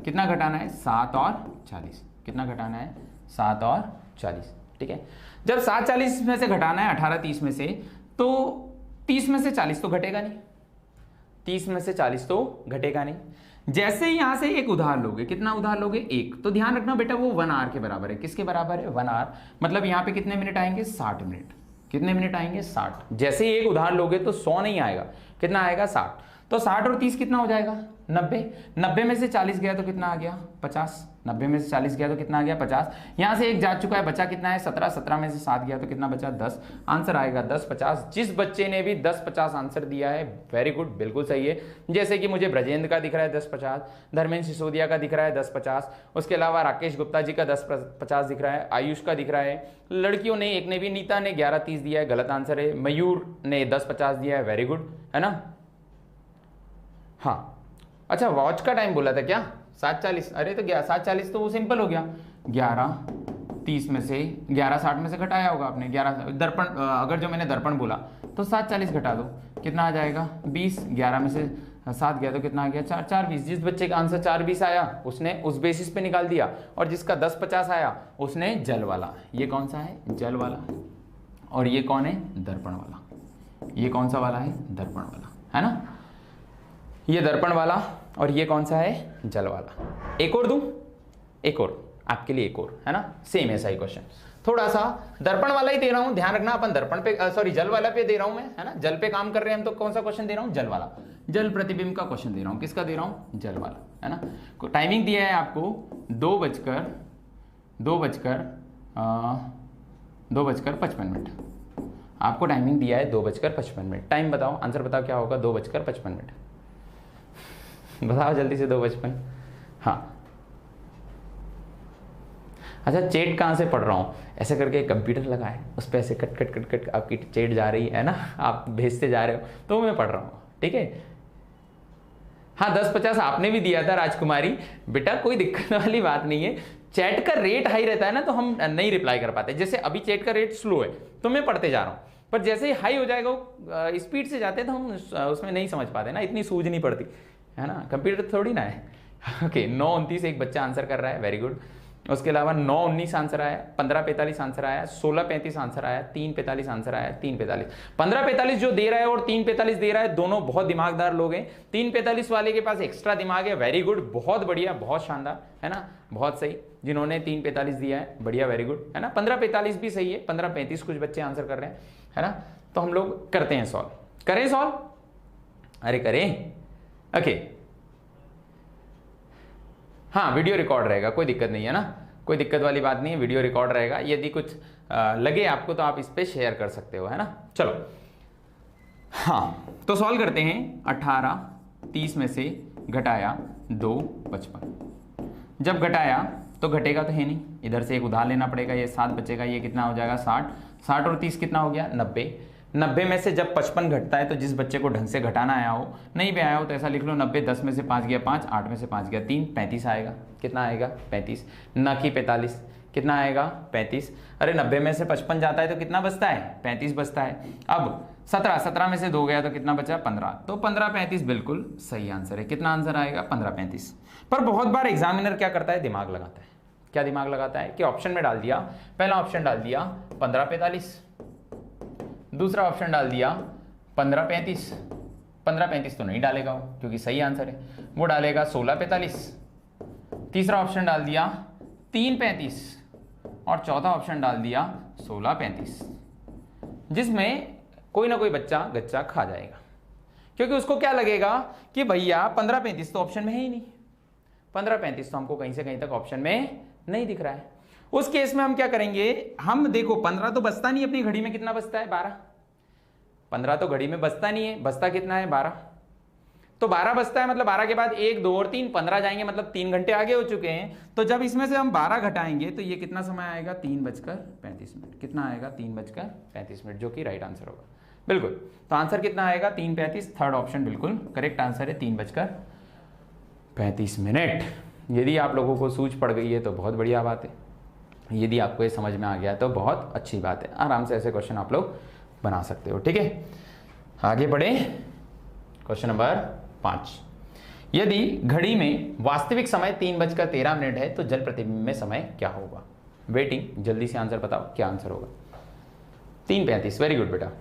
कितना घटाना है, 7 और 40, कितना घटाना है, 7 और 40, ठीक है। जब 7:40 में से घटाना है 18 30 में से, तो 30 में से 40 तो घटेगा नहीं, 30 में से 40 तो घटेगा नहीं। जैसे ही यहां से एक उधार लोगे, कितना उधार लोगे, 1, तो ध्यान रखना बेटा वो 1 आवर के बराबर है, किसके बराबर है, 1 आवर, मतलब यहां पे कितने मिनट आएंगे, 60 मिनट, कितने मिनट आएंगे, 60। जैसे ही एक उधार लोगे तो 100 नहीं आएगा, कितना आएगा, 60, तो 60 और 30 कितना हो जाएगा, 90, 90 में से 40 गया तो कितना आ गया 50, 90 में से 40 गया तो कितना आ गया 50, यहाँ से एक जा चुका है, बचा कितना है 17, 17 में से 7 गया तो कितना बचा 10, आंसर आएगा 10 50। जिस बच्चे ने भी 10 50 आंसर दिया है वेरी गुड, बिल्कुल सही है। जैसे कि मुझे ब्रजेंद्र का दिख रहा है 10 50, धर्मेंद्र सिसोदिया का दिख रहा है 10 50, उसके अलावा राकेश गुप्ता जी का 10 50 दिख रहा है, आयुष का दिख रहा है, लड़कियों ने एक ने भी, नीता ने 11 30 दिया है, गलत आंसर है, मयूर ने 10 50 दिया है, वेरी गुड, है ना। हाँ अच्छा, वॉच का टाइम बोला था क्या 7:40, अरे तो 7:40 तो वो सिंपल हो गया, 11:30 में से 11:60 में से घटाया होगा आपने, 11 दर्पण, अगर जो मैंने दर्पण बोला तो 7:40 घटा दो, कितना आ जाएगा 20, 11 में से 7 गया तो कितना आ गया 4, 4 20। जिस बच्चे का आंसर 4 20 आया उसने उस बेसिस पे निकाल दिया, और जिसका 10 50 आया उसने जल वाला, ये कौन सा है जल वाला, और ये कौन है दर्पण वाला, ये कौन सा वाला है दर्पण वाला, है ना, ये दर्पण वाला, और ये कौन सा है जल वाला। एक और दूं, एक और आपके लिए, एक और है ना, सेम ऐसा ही क्वेश्चन, थोड़ा सा दर्पण वाला ही दे रहा हूं, ध्यान रखना अपन दर्पण पे सॉरी जल वाला पे दे रहा हूं मैं, है ना, जल पे काम कर रहे हैं हम, तो कौन सा क्वेश्चन दे रहा हूं जल वाला, जल प्रतिबिंब का क्वेश्चन दे रहा हूं, किसका दे रहा हूं जल वाला, है ना। टाइमिंग दिया है आपको 2:55, आपको टाइमिंग दिया है 2:55, टाइम बताओ, आंसर बताओ क्या होगा 2:55, बताओ जल्दी से 2:55। हाँ अच्छा, चैट कहाँ से पढ़ रहा हूँ, ऐसे करके कंप्यूटर लगा है, उस पर ऐसे कट कट कट कट आपकी चैट जा रही है ना, आप भेजते जा रहे हो तो मैं पढ़ रहा हूँ, ठीक है। हाँ 10 50 आपने भी दिया था राजकुमारी, बेटा कोई दिक्कत वाली बात नहीं है, चैट का रेट हाई रहता है ना तो हम नहीं रिप्लाई कर पाते, जैसे अभी चैट का रेट स्लो है तो मैं पढ़ते जा रहा हूँ, पर जैसे ही हाई हो जाएगा स्पीड से जाते तो हम उसमें नहीं समझ पाते ना, इतनी सूझ नहीं पड़ती है ना, कंप्यूटर थोड़ी ना है। ओके 9:29 एक बच्चा आंसर कर रहा है, वेरी गुड। उसके अलावा 9:19 आंसर आया, 15:45 आंसर आया, 16:35 आंसर आया, 3:45 आंसर आया, 3:45, 15:45 जो दे रहा है और 3:45 दे रहा है, दोनों बहुत दिमागदार लोग हैं। 3:45 वाले के पास एक्स्ट्रा दिमाग है, वेरी गुड, बहुत बढ़िया, बहुत शानदार, है ना, बहुत सही। जिन्होंने 3:45 दिया है बढ़िया, वेरी गुड, है ना। 15:45 भी सही है, 15:35 कुछ बच्चे आंसर कर रहे हैं, है ना। तो हम लोग करते हैं सॉल्व, करें सॉल्व, अरे करें, ओके। हाँ वीडियो रिकॉर्ड रहेगा, कोई दिक्कत नहीं है ना, कोई दिक्कत वाली बात नहीं है, वीडियो रिकॉर्ड रहेगा, यदि कुछ लगे आपको तो आप इस पे शेयर कर सकते हो, है ना। चलो हाँ तो सॉल्व करते हैं। 18:30 में से घटाया 2:55, जब घटाया तो घटेगा तो है नहीं, इधर से एक उधार लेना पड़ेगा, ये 7 बचेगा, ये कितना हो जाएगा 60, 60 और 30 कितना हो गया 90, 90 में से जब 55 घटता है तो जिस बच्चे को ढंग से घटाना आया हो, नहीं भी आया हो तो ऐसा लिख लो 90, 10 में से 5 गया 5, 8 में से 5 गया 3, 35 आएगा, कितना आएगा 35, ना कि 45, कितना आएगा 35। अरे 90 में से 55 जाता है तो कितना बचता है 35 बचता है। अब 17, 17 में से 2 गया तो कितना बचा 15, तो 15 35 बिल्कुल सही आंसर है, कितना आंसर आएगा 15 35। पर बहुत बार एग्जामिनर क्या करता है, दिमाग लगाता है, क्या दिमाग लगाता है कि ऑप्शन में डाल दिया, पहला ऑप्शन डाल दिया 15 45, दूसरा ऑप्शन डाल दिया 15 35, 15 35 तो नहीं डालेगा वो क्योंकि सही आंसर है, वो डालेगा 16 45, तीसरा ऑप्शन डाल दिया 3 35 और चौथा ऑप्शन डाल दिया 16 35, जिसमें कोई ना कोई बच्चा गच्चा खा जाएगा, क्योंकि उसको क्या लगेगा कि भैया 15 35 तो ऑप्शन में है ही नहीं, 15 35 तो हमको कहीं से कहीं तक ऑप्शन में नहीं दिख रहा है। उस केस में हम क्या करेंगे, हम देखो 15 तो बचता नहीं, अपनी घड़ी में कितना बचता है 12, 15 तो घड़ी में बचता नहीं है, बचता कितना है 12, तो 12 बचता है, मतलब 12 के बाद 1 2 और 3 15 जाएंगे, मतलब 3 घंटे आगे हो चुके हैं। तो जब इसमें से हम 12 घटाएंगे तो ये कितना समय आएगा 3:35, कितना आएगा 3:35, जो कि राइट आंसर होगा बिल्कुल। तो आंसर कितना आएगा 3:35, थर्ड ऑप्शन बिल्कुल करेक्ट आंसर है 3:35। यदि आप लोगों को सूझ पड़ गई है तो बहुत बढ़िया बात है, यदि आपको ये समझ में आ गया तो बहुत अच्छी बात है, आराम से ऐसे क्वेश्चन आप लोग बना सकते हो, ठीक है। आगे बढ़े, क्वेश्चन नंबर 5, यदि घड़ी में वास्तविक समय 3:13 है तो जल प्रतिबिंब में समय क्या होगा। वेटिंग, जल्दी से आंसर बताओ क्या आंसर होगा। 3:35, वेरी गुड बेटा।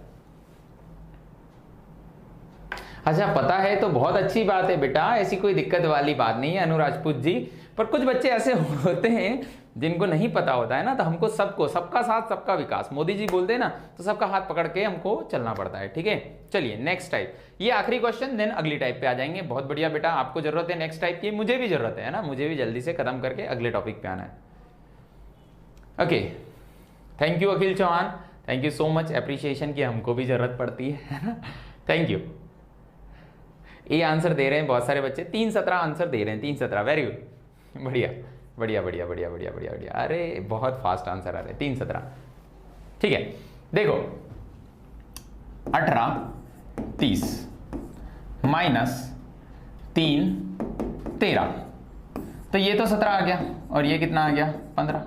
अच्छा पता है तो बहुत अच्छी बात है बेटा, ऐसी कोई दिक्कत वाली बात नहीं है। अनु राजपूत जी पर कुछ बच्चे ऐसे होते हैं जिनको नहीं पता होता है ना, तो हमको सबका साथ सबका विकास मोदी जी बोलते हैं ना, तो सबका हाथ पकड़ के हमको चलना पड़ता है। ठीक है, चलिए नेक्स्ट टाइप, ये आखिरी क्वेश्चन, देन अगली टाइप पे आ जाएंगे। बहुत बढ़िया बेटा, आपको जरूरत है नेक्स्ट टाइप की, मुझे भी जरूरत है ना, मुझे भी जल्दी से खत्म करके अगले टॉपिक पे आना है। Okay, thank you Akhil Chauhan, thank you so much, appreciation की हमको भी जरूरत पड़ती है। Thank you. ये आंसर दे रहे हैं बहुत सारे बच्चे, 3-17 आंसर दे रहे हैं, 3-17, वेरी गुड, बढ़िया बढ़िया बढ़िया बढ़िया बढ़िया बढ़िया बढ़िया, अरे बहुत फास्ट आंसर आ रहे हैं, 3-17। ठीक है, देखो 18 30 -3 13, तो ये तो 17 आ गया, और ये कितना आ गया 15,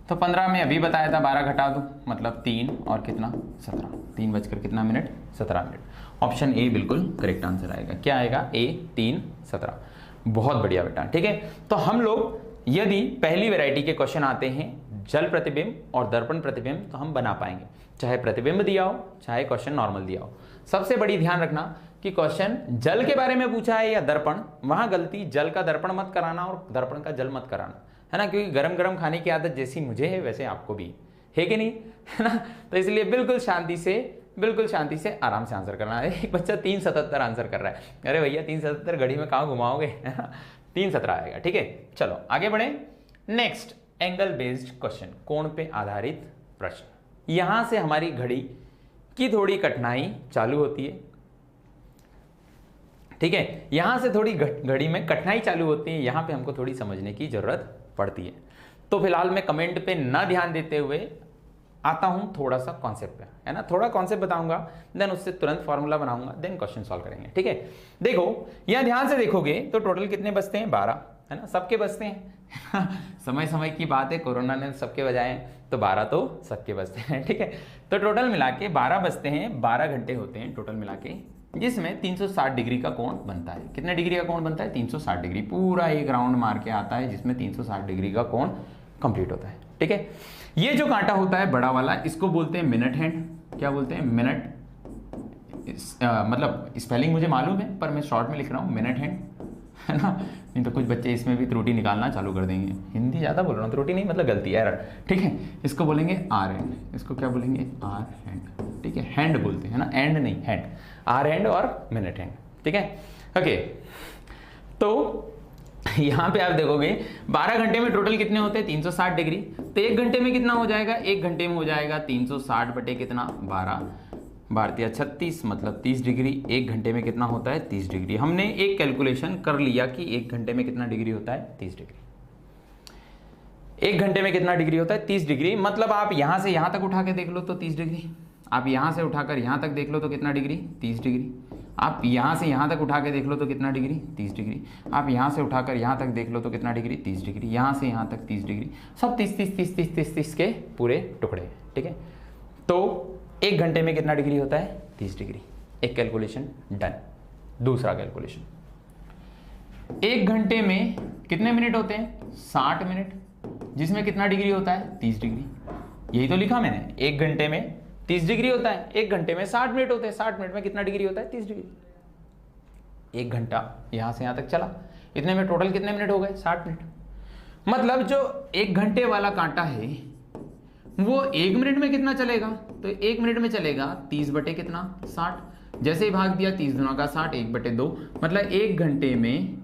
तो 15 में अभी बताया था 12 घटा दो, मतलब 3 और कितना 17, 3 बजकर कितना मिनट 17 मिनट। ऑप्शन ए बिल्कुल करेक्ट आंसर आएगा। क्या आएगा? ए 3 17। बहुत बढ़िया बेटा। ठीक है, तो हम लोग यदि पहली वैरायटी के क्वेश्चन आते हैं जल प्रतिबिंब और दर्पण प्रतिबिंब, तो हम बना पाएंगे, चाहे प्रतिबिंब दिया हो चाहे क्वेश्चन नॉर्मल दिया हो। सबसे बड़ी ध्यान रखना कि क्वेश्चन जल के बारे में पूछा है या दर्पण, वहां गलती जल का दर्पण मत कराना और दर्पण का जल मत कराना, है ना, क्योंकि गरम गरम खाने की आदत जैसी मुझे है वैसे आपको भी है कि नहीं, है ना। तो इसलिए बिल्कुल शांति से आराम से आंसर करना है। एक बच्चा 377 आंसर कर रहा है, अरे भैया 377 घड़ी में कहाँ घुमाओगे, है ना, 317 आएगा। ठीक है, चलो आगे बढ़े। नेक्स्ट, एंगल बेस्ड क्वेश्चन, कोण पे आधारित प्रश्न। यहां से हमारी घड़ी की थोड़ी कठिनाई चालू होती है। ठीक है, यहां से थोड़ी घड़ी में कठिनाई चालू होती है, यहां पे हमको थोड़ी समझने की जरूरत पड़ती है। तो फिलहाल मैं कमेंट पे ना ध्यान देते हुए आता हूं थोड़ा सा कॉन्सेप्ट पे, है ना, थोड़ा कॉन्सेप्ट बताऊंगा, देन उससे तुरंत फॉर्मूला बनाऊंगा, देन क्वेश्चन सॉल्व करेंगे। ठीक है, देखो यहां ध्यान से देखोगे तो टोटल कितने बचते हैं? 12, है ना, सबके बचते हैं। समय की बात है, कोरोना ने सबके बजाए हैं, तो 12 तो सबके बचते हैं। ठीक है, तो टोटल मिला के 12 बचते हैं, 12 घंटे होते हैं टोटल मिला के, जिसमें 360 डिग्री का कोण बनता है। कितने डिग्री का कोण बनता है? 360 डिग्री, पूरा एक राउंड मार के आता है जिसमें 360 डिग्री का कोण कंप्लीट होता है। ठीक है, ये जो कांटा होता है बड़ा वाला, इसको बोलते हैं मिनट हैंड। क्या बोलते हैं? मिनट, मतलब स्पेलिंग मुझे मालूम है पर मैं शॉर्ट में लिख रहा हूँ, मिनट हैंड, है ना, नहीं तो कुछ बच्चे इसमें भी त्रुटि निकालना चालू कर देंगे। हिंदी ज़्यादा बोल रहा हूँ, त्रुटि नहीं मतलब गलती, एरर। ठीक है, इसको बोलेंगे आर हैंड, इसको क्या बोलेंगे? Hour hand. ठीक है, हैंड बोलते हैं ना, एंड नहीं, हैंड, आर हैंड और मिनट हैंड। ठीक है, ओके, तो यहां पे आप देखोगे 12 घंटे में टोटल कितने होते हैं? 360 डिग्री। तो 1 घंटे में कितना हो जाएगा? 1 घंटे में हो जाएगा 360 बटे कितना? 12, भारतीय 36, मतलब 30 डिग्री। 1 घंटे में कितना होता है? 30 डिग्री। हमने एक कैलकुलेशन कर लिया कि 1 घंटे में कितना डिग्री होता है? 30 डिग्री। 1 घंटे में कितना डिग्री होता है? 30 डिग्री। मतलब आप यहां से यहां तक उठा के देख लो तो 30 डिग्री, आप यहां से उठाकर यहां तक देख लो तो कितना डिग्री? 30 डिग्री। आप यहां से यहां तक उठा के देख लो तो कितना डिग्री? 30 डिग्री। आप यहां से उठाकर यहां तक देख लो तो कितना डिग्री? 30 डिग्री। यहां से यहां तक 30 डिग्री, सब 30 के पूरे टुकड़े। ठीक है, तो 1 घंटे में कितना डिग्री होता है? 30 डिग्री। एक कैलकुलेशन डन। दूसरा कैलकुलेशन, 1 घंटे में कितने मिनट होते हैं? 60 मिनट, जिसमें कितना डिग्री होता है? 30 डिग्री। यही तो लिखा मैंने, 1 घंटे में 30 डिग्री होता है, 1 घंटे में 60 मिनट होते हैं, 60 मिनट में कितना डिग्री होता है? 30 डिग्री। 1 घंटा यहां से यहां तक चला, इतने में टोटल कितने मिनट हो गए? 60 मिनट। मतलब जो 1 घंटे वाला कांटा है वो 1 मिनट में कितना चलेगा? तो 1 मिनट में चलेगा 30 बटे कितना? 60। जैसे ही भाग दिया 30 दूना का 60, 1/2, मतलब 1 घंटे में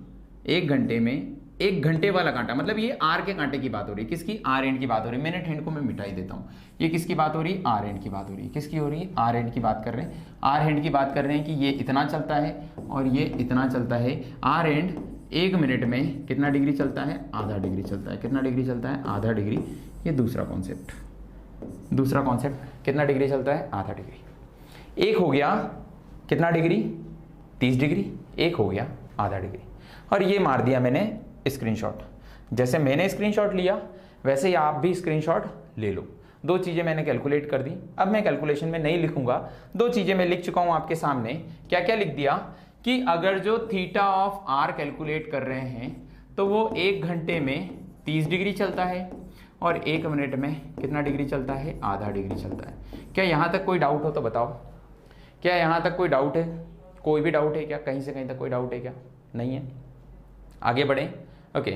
1 घंटे वाला कांटा, मतलब ये आर के कांटे की बात हो रही है। किसकी? आर एंड की बात हो रही है। मिनट हैंड को मैं मिटा ही देता हूं। ये किसकी बात हो रही है? आर एंड की बात हो रही है। किसकी हो रही है? आर एंड की बात कर रहे हैं। आर हैंड की बात कर रहे हैं कि ये इतना चलता है और ये इतना चलता है। आर एंड 1 मिनट में कितना डिग्री चलता है? आधा डिग्री चलता है। कितना डिग्री चलता है? आधा डिग्री। ये दूसरा कॉन्सेप्ट कितना डिग्री चलता है? आधा डिग्री। एक हो गया कितना डिग्री? 30 डिग्री। एक हो गया आधा डिग्री। और ये मार दिया मैंने स्क्रीनशॉट। जैसे मैंने स्क्रीनशॉट लिया वैसे ही आप भी स्क्रीनशॉट ले लो। 2 चीजें मैंने कैलकुलेट कर दी। अब मैं कैलकुलेशन में नहीं लिखूंगा, 2 चीजें मैं लिख चुका हूं आपके सामने। क्या क्या लिख दिया कि अगर जो थीटा ऑफ आर कैलकुलेट कर रहे हैं तो वो 1 घंटे में 30 डिग्री चलता है और 1 मिनट में कितना डिग्री चलता है? आधा डिग्री चलता है। क्या यहां तक कोई डाउट हो तो बताओ? क्या यहां तक कोई डाउट है? कोई भी डाउट है क्या? कहीं से कहीं तक कोई डाउट है क्या? नहीं है? आगे बढ़े। ओके,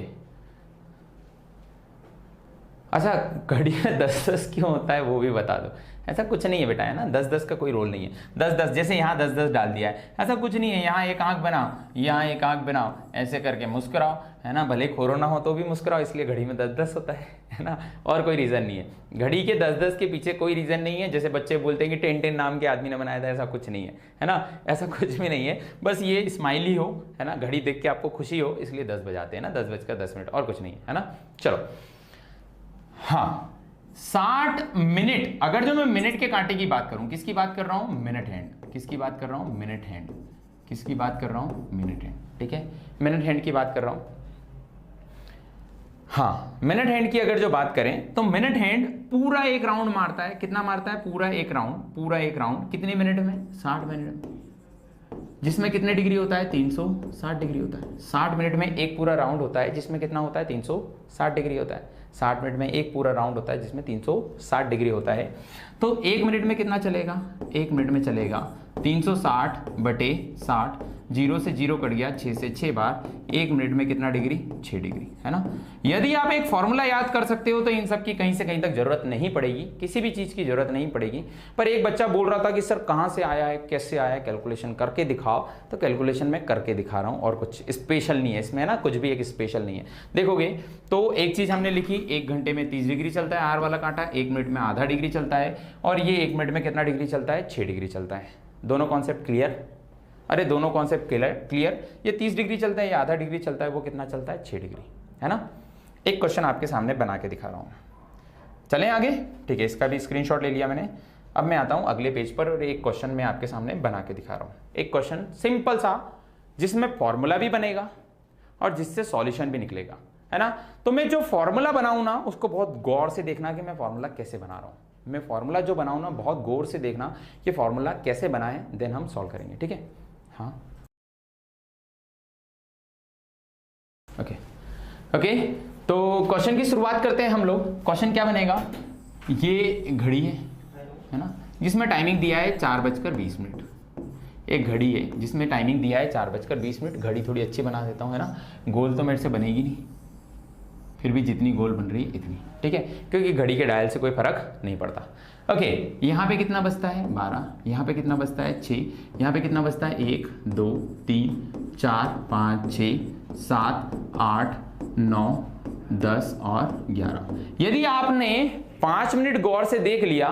अच्छा, घड़ी में 10-10 क्यों होता है वो भी बता दो। ऐसा कुछ नहीं है बेटा, है ना, 10-10 का कोई रोल नहीं है। 10-10 जैसे यहाँ 10-10 डाल दिया है, ऐसा कुछ नहीं है। यहाँ एक आंख बनाओ, यहाँ एक आंख बनाओ, ऐसे करके मुस्कुराओ, है ना, भले कोरोना हो तो भी मुस्कुराओ, इसलिए घड़ी में 10-10 होता है ना, और कोई रीज़न नहीं है। घड़ी के 10-10 के पीछे कोई रीज़न नहीं है। जैसे बच्चे बोलते हैं कि 10-10 नाम के आदमी ने बनाया था, ऐसा कुछ नहीं है ना, ऐसा कुछ भी नहीं है। बस ये स्माइली हो, है ना, घड़ी देख के आपको खुशी हो, इसलिए 10 बजाते हैं ना, 10:10, और कुछ नहीं है ना। चलो, हाँ, 60 मिनट। अगर जो मैं मिनट के कांटे की बात करूं, किसकी बात कर रहा हूं, मिनट हैंड। किसकी बात कर रहा हूं, मिनट हैंड। किसकी बात कर रहा हूं, मिनट हैंड। ठीक है, मिनट हैंड की बात कर रहा हूं। हाँ, मिनट हैंड की अगर जो बात करें तो मिनट हैंड पूरा एक राउंड मारता है। कितना मारता है, पूरा एक राउंड कितने मिनट में, 60 मिनट में, जिसमें कितने डिग्री होता है, 360 डिग्री होता है। 60 मिनट में एक पूरा राउंड होता है जिसमें कितना होता है, 360 डिग्री होता है। 60 मिनट में एक पूरा राउंड होता है जिसमें 360 डिग्री होता है। तो 1 मिनट में कितना चलेगा, 1 मिनट में चलेगा 360/60, 0 से 0 कट गया, 6 से 6 बार। 1 मिनट में कितना डिग्री, 6 डिग्री, है ना। यदि आप एक फॉर्मूला याद कर सकते हो तो इन सब की कहीं से कहीं तक जरूरत नहीं पड़ेगी, किसी भी चीज की जरूरत नहीं पड़ेगी। पर एक बच्चा बोल रहा था कि सर कहाँ से आया है, कैसे आया है, कैलकुलेशन करके दिखाओ, तो कैलकुलेशन में करके दिखा रहा हूँ, और कुछ स्पेशल नहीं है इसमें, है ना, कुछ भी एक स्पेशल नहीं है। देखोगे तो एक चीज हमने लिखी, 1 घंटे में 30 डिग्री चलता है आर वाला कांटा, 1 मिनट में आधा डिग्री चलता है, और ये 1 मिनट में कितना डिग्री चलता है, 6 डिग्री चलता है। दोनों कॉन्सेप्ट क्लियर, अरे दोनों कॉन्सेप्ट क्लियर। ये 30 डिग्री चलता है, ये आधा डिग्री चलता है, वो कितना चलता है, 6 डिग्री, है ना। एक क्वेश्चन आपके सामने बना के दिखा रहा हूँ, चलें आगे। ठीक है, इसका भी स्क्रीनशॉट ले लिया मैंने। अब मैं आता हूँ अगले पेज पर, और एक क्वेश्चन मैं आपके सामने बना के दिखा रहा हूँ। एक क्वेश्चन सिंपल सा, जिसमें फॉर्मूला भी बनेगा और जिससे सॉल्यूशन भी निकलेगा, है ना। तो मैं जो फॉर्मूला बनाऊँ ना, उसको बहुत गौर से देखना कि मैं फॉर्मूला कैसे बना रहा हूँ। मैं फॉर्मूला जो बनाऊँ ना, बहुत गौर से देखना कि फॉर्मूला कैसे बनाए, देन हम सॉल्व करेंगे। ठीक है, हाँ, ओके। तो क्वेश्चन की शुरुआत करते हैं हम लोग। क्वेश्चन क्या बनेगा, ये घड़ी है ना, जिसमें टाइमिंग दिया है 4:20। एक घड़ी है जिसमें टाइमिंग दिया है 4:20। घड़ी थोड़ी अच्छी बना देता हूँ, है ना, गोल तो मेरे से बनेगी नहीं, फिर भी जितनी गोल बन रही है इतनी, ठीक है, क्योंकि घड़ी के डायल से कोई फर्क नहीं पड़ता। ओके, यहाँ पे कितना बचता है, 12, यहाँ पे कितना बचता है, 6, यहाँ पे कितना बचता है, 1 2 3 4 5 6 7 8 9 10 और 11। यदि आपने 5 मिनट गौर से देख लिया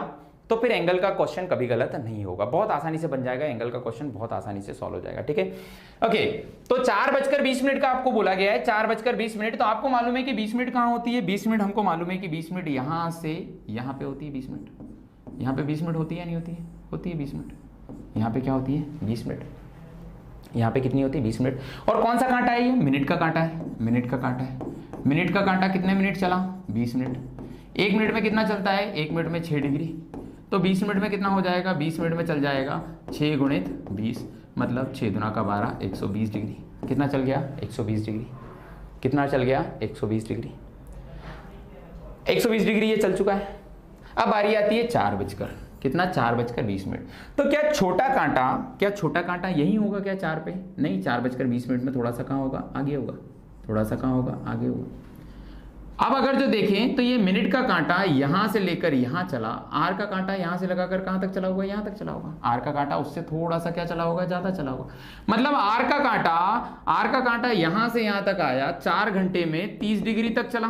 तो फिर एंगल का क्वेश्चन कभी गलत नहीं होगा, बहुत आसानी से बन जाएगा, एंगल का क्वेश्चन बहुत आसानी से सॉल्व हो जाएगा। ठीक है, ओके। तो 4:20 का आपको बोला गया है, 4:20। तो आपको मालूम है कि 20 मिनट कहाँ होती है, 20 मिनट हमको मालूम है कि 20 मिनट यहां से यहां पे होती है, 20 मिनट यहाँ पे 20 मिनट होती है, नहीं होती है, होती है 20 मिनट। यहाँ पे क्या होती है, 20 मिनट। यहाँ पे कितनी होती है, 20 मिनट। और कौन सा कांटा है ये, मिनट का कांटा है, मिनट का कांटा है। मिनट का कांटा कितने मिनट चला, 20 मिनट। 1 मिनट में कितना चलता है, 1 मिनट में 6 डिग्री। तो 20 मिनट में कितना हो जाएगा, 20 मिनट में चल जाएगा 6 × 20, मतलब 6 दूना का 12, 120 डिग्री। कितना चल गया, 120 डिग्री। कितना चल गया, 120 डिग्री। 120 डिग्री ये चल चुका है। अब बारी आती है 4 कितना, 4:20। तो क्या छोटा कांटा यही होगा क्या 4 पे, नहीं, 4:20 में थोड़ा सा कहाँ होगा, आगे होगा, थोड़ा सा कहाँ होगा, आगे होगा। अब अगर जो देखें तो ये मिनट का कांटा यहां से लेकर यहां चला, आर का कांटा यहां से लगाकर कहां तक चला होगा, यहां तक चला होगा। आर का कांटा उससे थोड़ा सा क्या चला होगा, ज्यादा चला होगा। मतलब आर का कांटा यहां से यहां तक आया, 4 घंटे में 30 डिग्री तक चला,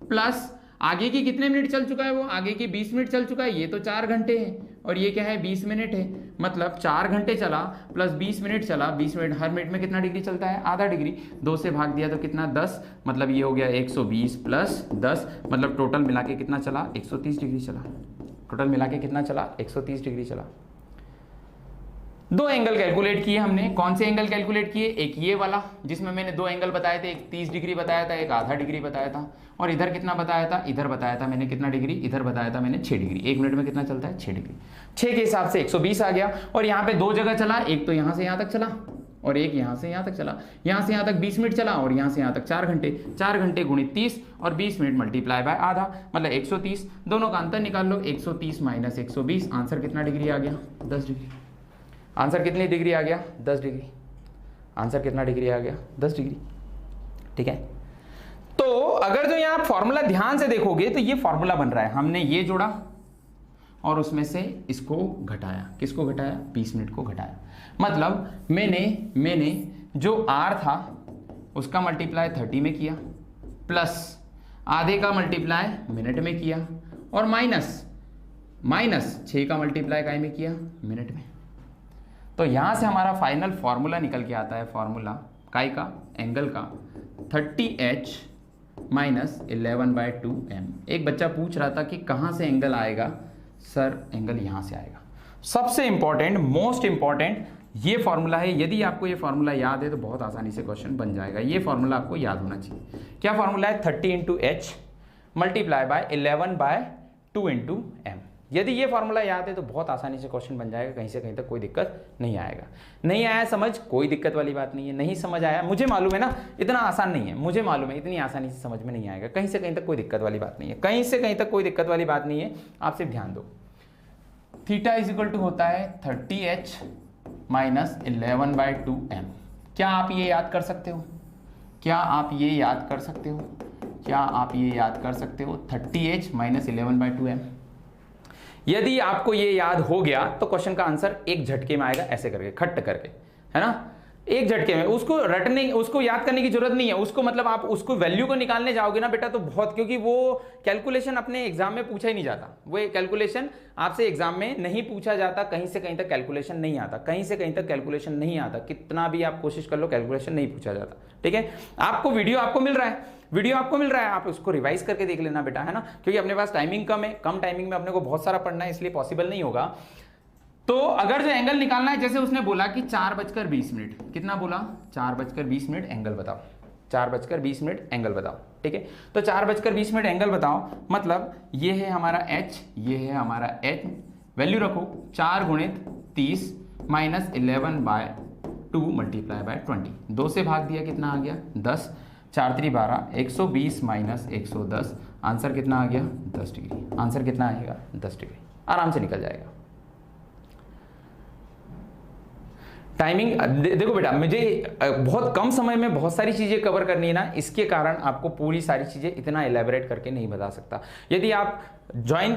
प्लस आगे की कितने मिनट चल चुका है, वो आगे की 20 मिनट चल चुका है। ये तो 4 घंटे है और ये क्या है, 20 मिनट है। मतलब 4 घंटे चला प्लस 20 मिनट चला, 20 मिनट, हर मिनट में कितना डिग्री चलता है, आधा डिग्री। 2 से भाग दिया तो कितना, 10, मतलब ये हो गया 120 प्लस 10, मतलब टोटल मिला के कितना चला, 130 डिग्री चला। टोटल मिला के कितना चला, 130 डिग्री चला। 2 एंगल कैलकुलेट किए हमने। कौन से एंगल कैलकुलेट किए, एक ये वाला जिसमें मैंने 2 एंगल बताए थे, एक 30 डिग्री बताया था, एक आधा डिग्री बताया था। और इधर कितना बताया था, इधर बताया था मैंने कितना डिग्री, इधर बताया था मैंने 6 डिग्री। 1 मिनट में कितना चलता है, 6 डिग्री। 6 के हिसाब से 120 आ गया। और यहाँ पे 2 जगह चला, एक तो यहाँ से यहाँ तक चला और एक यहाँ से यहाँ तक चला। यहाँ से यहाँ तक 20 मिनट चला और यहाँ से यहाँ तक 4 घंटे। 4 घंटे गुणित 30 और 20 मिनट मल्टीप्लाई बाय आधा, मतलब 130। दोनों का अंतर निकाल लो, 130 माइनस 120, आंसर कितना डिग्री आ गया, 10 डिग्री। आंसर कितनी डिग्री आ गया, 10 डिग्री। आंसर कितना डिग्री आ गया, 10 डिग्री। ठीक है, तो तो अगर जो यहाँ फॉर्मूला ध्यान से देखोगे तो ये फॉर्मूला बन रहा है, हमने ये जोड़ा और उसमें से इसको घटाया, किसको घटाया, 20 मिनट को घटाया। मतलब मैंने जो r था उसका मल्टीप्लाई 30 में किया, प्लस आधे का मल्टीप्लाई मिनट में किया, और माइनस 6 का मल्टीप्लाई काय में किया, मिनट में। तो यहां से हमारा फाइनल फॉर्मूला निकल के आता है, फॉर्मूला काय का, एंगल का, 30h माइनस 11/2m। एक बच्चा पूछ रहा था कि कहां से एंगल आएगा, सर एंगल यहां से आएगा। सबसे इंपॉर्टेंट, मोस्ट इंपॉर्टेंट ये फॉर्मूला है। यदि आपको ये फॉर्मूला याद है तो बहुत आसानी से क्वेश्चन बन जाएगा। ये फॉर्मूला आपको याद होना चाहिए। क्या फॉर्मूला है, 30 × h मल्टीप्लाई बाय 11/2 × m। यदि ये फॉर्मूला याद है तो बहुत आसानी से क्वेश्चन बन जाएगा, कहीं से कहीं तक कोई दिक्कत नहीं आएगा। नहीं आया समझ, कोई दिक्कत वाली बात नहीं है। नहीं समझ आया, मुझे मालूम है ना इतना आसान नहीं है, मुझे मालूम है इतनी आसानी से समझ में नहीं आएगा, कहीं से कहीं तक कोई दिक्कत वाली बात नहीं है, कहीं से कहीं तक कोई दिक्कत वाली बात नहीं है। आप सिर्फ ध्यान दो, थीटा इज इक्वल टू होता है 30h माइनस 11/2m। क्या आप ये याद कर सकते हो, क्या आप ये याद कर सकते हो, क्या आप ये याद कर सकते हो, 30h माइनस 11/2m। यदि आपको ये याद हो गया तो क्वेश्चन का आंसर एक झटके में आएगा, ऐसे करके खट्ट करके, है ना, एक झटके में। उसको रटने, उसको याद करने की जरूरत नहीं है, उसको मतलब आप उसको वैल्यू को निकालने जाओगे ना बेटा तो बहुत, क्योंकि वो कैलकुलेशन अपने एग्जाम में पूछा ही नहीं जाता, वो कैलकुलेशन आपसे एग्जाम में नहीं पूछा जाता, कहीं से कहीं तक कैलकुलेशन नहीं आता, कहीं से कहीं तक कैलकुलेशन नहीं आता, कितना भी आप कोशिश कर लो कैलकुलेशन नहीं पूछा जाता। ठीक है, आपको वीडियो आपको मिल रहा है, वीडियो आपको मिल रहा है, आप उसको रिवाइज करके देख लेना बेटा, है ना, क्योंकि अपने पास टाइमिंग कम है, कम टाइमिंग में अपने को बहुत सारा पढ़ना है, इसलिए पॉसिबल नहीं होगा। तो अगर जो एंगल निकालना है, जैसे उसने बोला कि 4:20, कितना बोला, 4:20 एंगल बताओ, 4:20 एंगल बताओ। ठीक है, तो 4:20 एंगल बताओ, मतलब ये है हमारा h, ये है हमारा h, वैल्यू रखो 4 × 30 माइनस 11/2 मल्टीप्लाई बाय 20, 2 से भाग दिया, कितना आ गया 10, 4 × 12, 120 माइनस 110, आंसर कितना आ गया 10 डिग्री। आंसर कितना आएगा 10 डिग्री, आराम से निकल जाएगा। टाइमिंग देखो बेटा, मुझे बहुत कम समय में बहुत सारी चीजें कवर करनी है ना, इसके कारण आपको पूरी सारी चीजें इतना एलैबोरेट करके नहीं बता सकता। यदि आप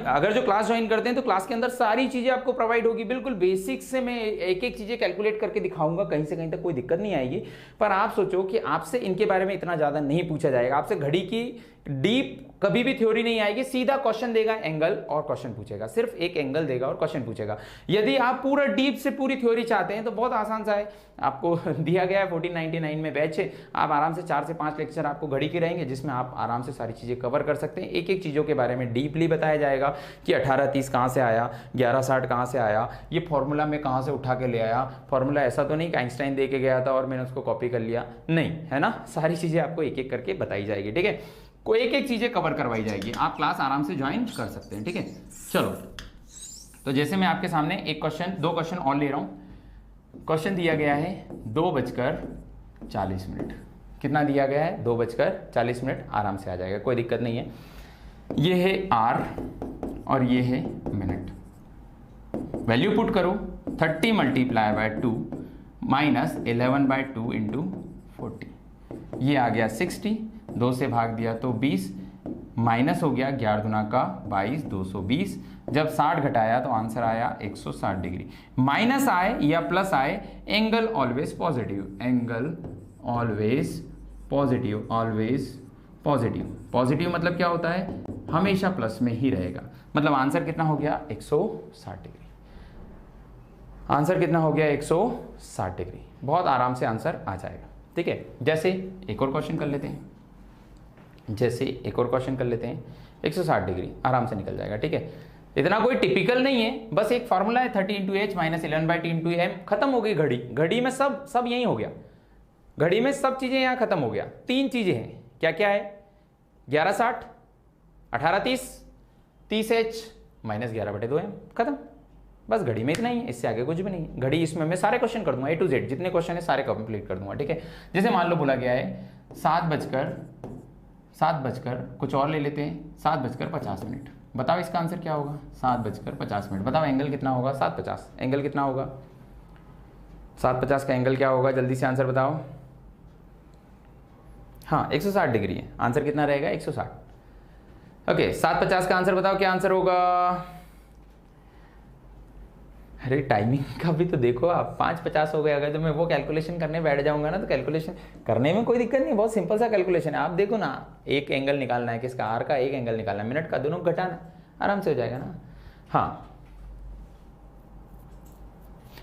अगर जो क्लास ज्वाइन करते हैं तो क्लास के अंदर सारी चीजें आपको प्रोवाइड होगी, बिल्कुल बेसिक से मैं एक एक चीजें कैलकुलेट करके दिखाऊंगा, कहीं से कहीं तक कोई दिक्कत नहीं आएगी। पर आप सोचो कि आपसे इनके बारे में इतना ज्यादा नहीं पूछा जाएगा, आपसे घड़ी की डीप कभी भी थ्योरी नहीं आएगी, सीधा क्वेश्चन देगा एंगल और क्वेश्चन पूछेगा, सिर्फ एक एंगल देगा और क्वेश्चन पूछेगा। यदि आप पूरा डीप से पूरी थ्योरी चाहते हैं तो बहुत आसान सा है, आपको दिया गया है 1499 में बैच है, आप आराम से 4 से 5 लेक्चर आपको घड़ी के रहेंगे, जिसमें आप आराम से सारी चीजें कवर कर सकते हैं। एक एक चीजों के बारे में डीपली बताया जाएगा कि 1830 कहाँ से आया, 1160 कहाँ से आया, ये फॉर्मूला में कहाँ से उठा के ले आया, फॉर्मूला ऐसा तो नहीं कि आइंस्टाइन दे के गया था और मैंने उसको कॉपी कर लिया, नहीं, है ना, सारी चीजें आपको एक एक करके बताई जाएगी। ठीक है, कोई एक एक चीजें कवर करवाई जाएगी, आप क्लास आराम से ज्वाइन कर सकते हैं। ठीक है, चलो, तो जैसे मैं आपके सामने एक क्वेश्चन, 2 क्वेश्चन और ले रहा हूं। क्वेश्चन दिया गया है 2:40, कितना दिया गया है 2:40, आराम से आ जाएगा, कोई दिक्कत नहीं है। ये है आर और ये है मिनट, वैल्यू पुट करो, 30 मल्टीप्लाई बाय 2 माइनस 11/2 इंटू 40, ये आ गया 60, 2 से भाग दिया तो 20, माइनस हो गया 11 दूना का 22, 220, जब 60 घटाया तो आंसर आया 160 डिग्री। माइनस आए या प्लस आए, angle always positive, angle always positive, always positive. Positive मतलब क्या होता है, हमेशा प्लस में ही रहेगा, मतलब आंसर कितना हो गया 160 डिग्री। आंसर कितना हो गया 160 डिग्री, बहुत आराम से आंसर आ जाएगा। ठीक है, जैसे एक और क्वेश्चन कर लेते हैं, 160 डिग्री आराम से निकल जाएगा। ठीक है, इतना कोई टिपिकल नहीं है, बस एक फॉर्मूला है 30 × h माइनस 11/2 m, खत्म हो गई घड़ी। घड़ी में सब यही हो गया, घड़ी में सब चीजें यहाँ खत्म हो गया। 3 चीजें हैं, क्या क्या है, 1160, 1830, 30h माइनस 11/2m, खत्म, बस घड़ी में इतना ही है, इससे आगे कुछ भी नहीं है। घड़ी इसमें मैं सारे क्वेश्चन कर दूंगा, A to Z जितने क्वेश्चन है सारे कंप्लीट कर दूंगा। ठीक है, जैसे मान लो बोला गया है 7 कुछ और ले लेते हैं, 7:50, बताओ इसका आंसर क्या होगा, 7:50, बताओ एंगल कितना होगा 750, एंगल कितना होगा 750 का एंगल क्या होगा, जल्दी से आंसर बताओ। हाँ 160 डिग्री है। आंसर कितना रहेगा? 160। ओके 750 का आंसर बताओ, क्या आंसर होगा? अरे टाइमिंग का भी तो देखो आप, 5:50 हो गया। अगर तो मैं वो कैलकुलेशन करने बैठ जाऊंगा ना तो कैलकुलेशन करने में कोई दिक्कत नहीं, बहुत सिंपल सा कैलकुलेशन है। आप देखो ना, एक एंगल निकालना है, किसका? आर का। एक एंगल निकालना है, मिनट का, दोनों घटाना, आराम से हो जाएगा ना। हाँ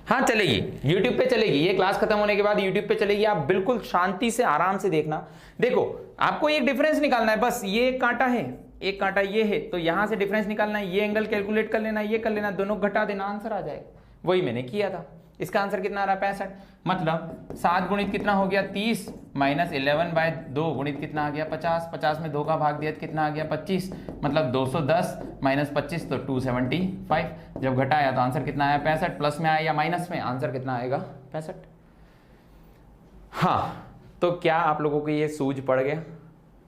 हाँ चलेगी, YouTube पे चलेगी, ये क्लास खत्म होने के बाद YouTube पे चलेगी। आप बिल्कुल शांति से आराम से देखना। देखो आपको एक डिफरेंस निकालना है बस, ये एक कांटा है, एक कांटा ये है, तो यहां से डिफरेंस निकालना है, ये एंगल कैलकुलेट कर लेना, ये कर लेना, दोनों घटा देना, आंसर आ जाएगा। वही मैंने किया था। इसका आंसर कितना आ रहा है? 65। मतलब 7 गुणित कितना हो गया? 30 माइनस 11/2 गुणित कितना आ गया? 50। 50 में 2 का भाग दिया तो कितना आ गया? 25। मतलब 210 माइनस 25 तो 275। जब घटाया तो आंसर कितना आया? 65। प्लस में आया या माइनस में? आंसर कितना आएगा? 65। हाँ तो क्या आप लोगों को ये सूझ पड़ गया?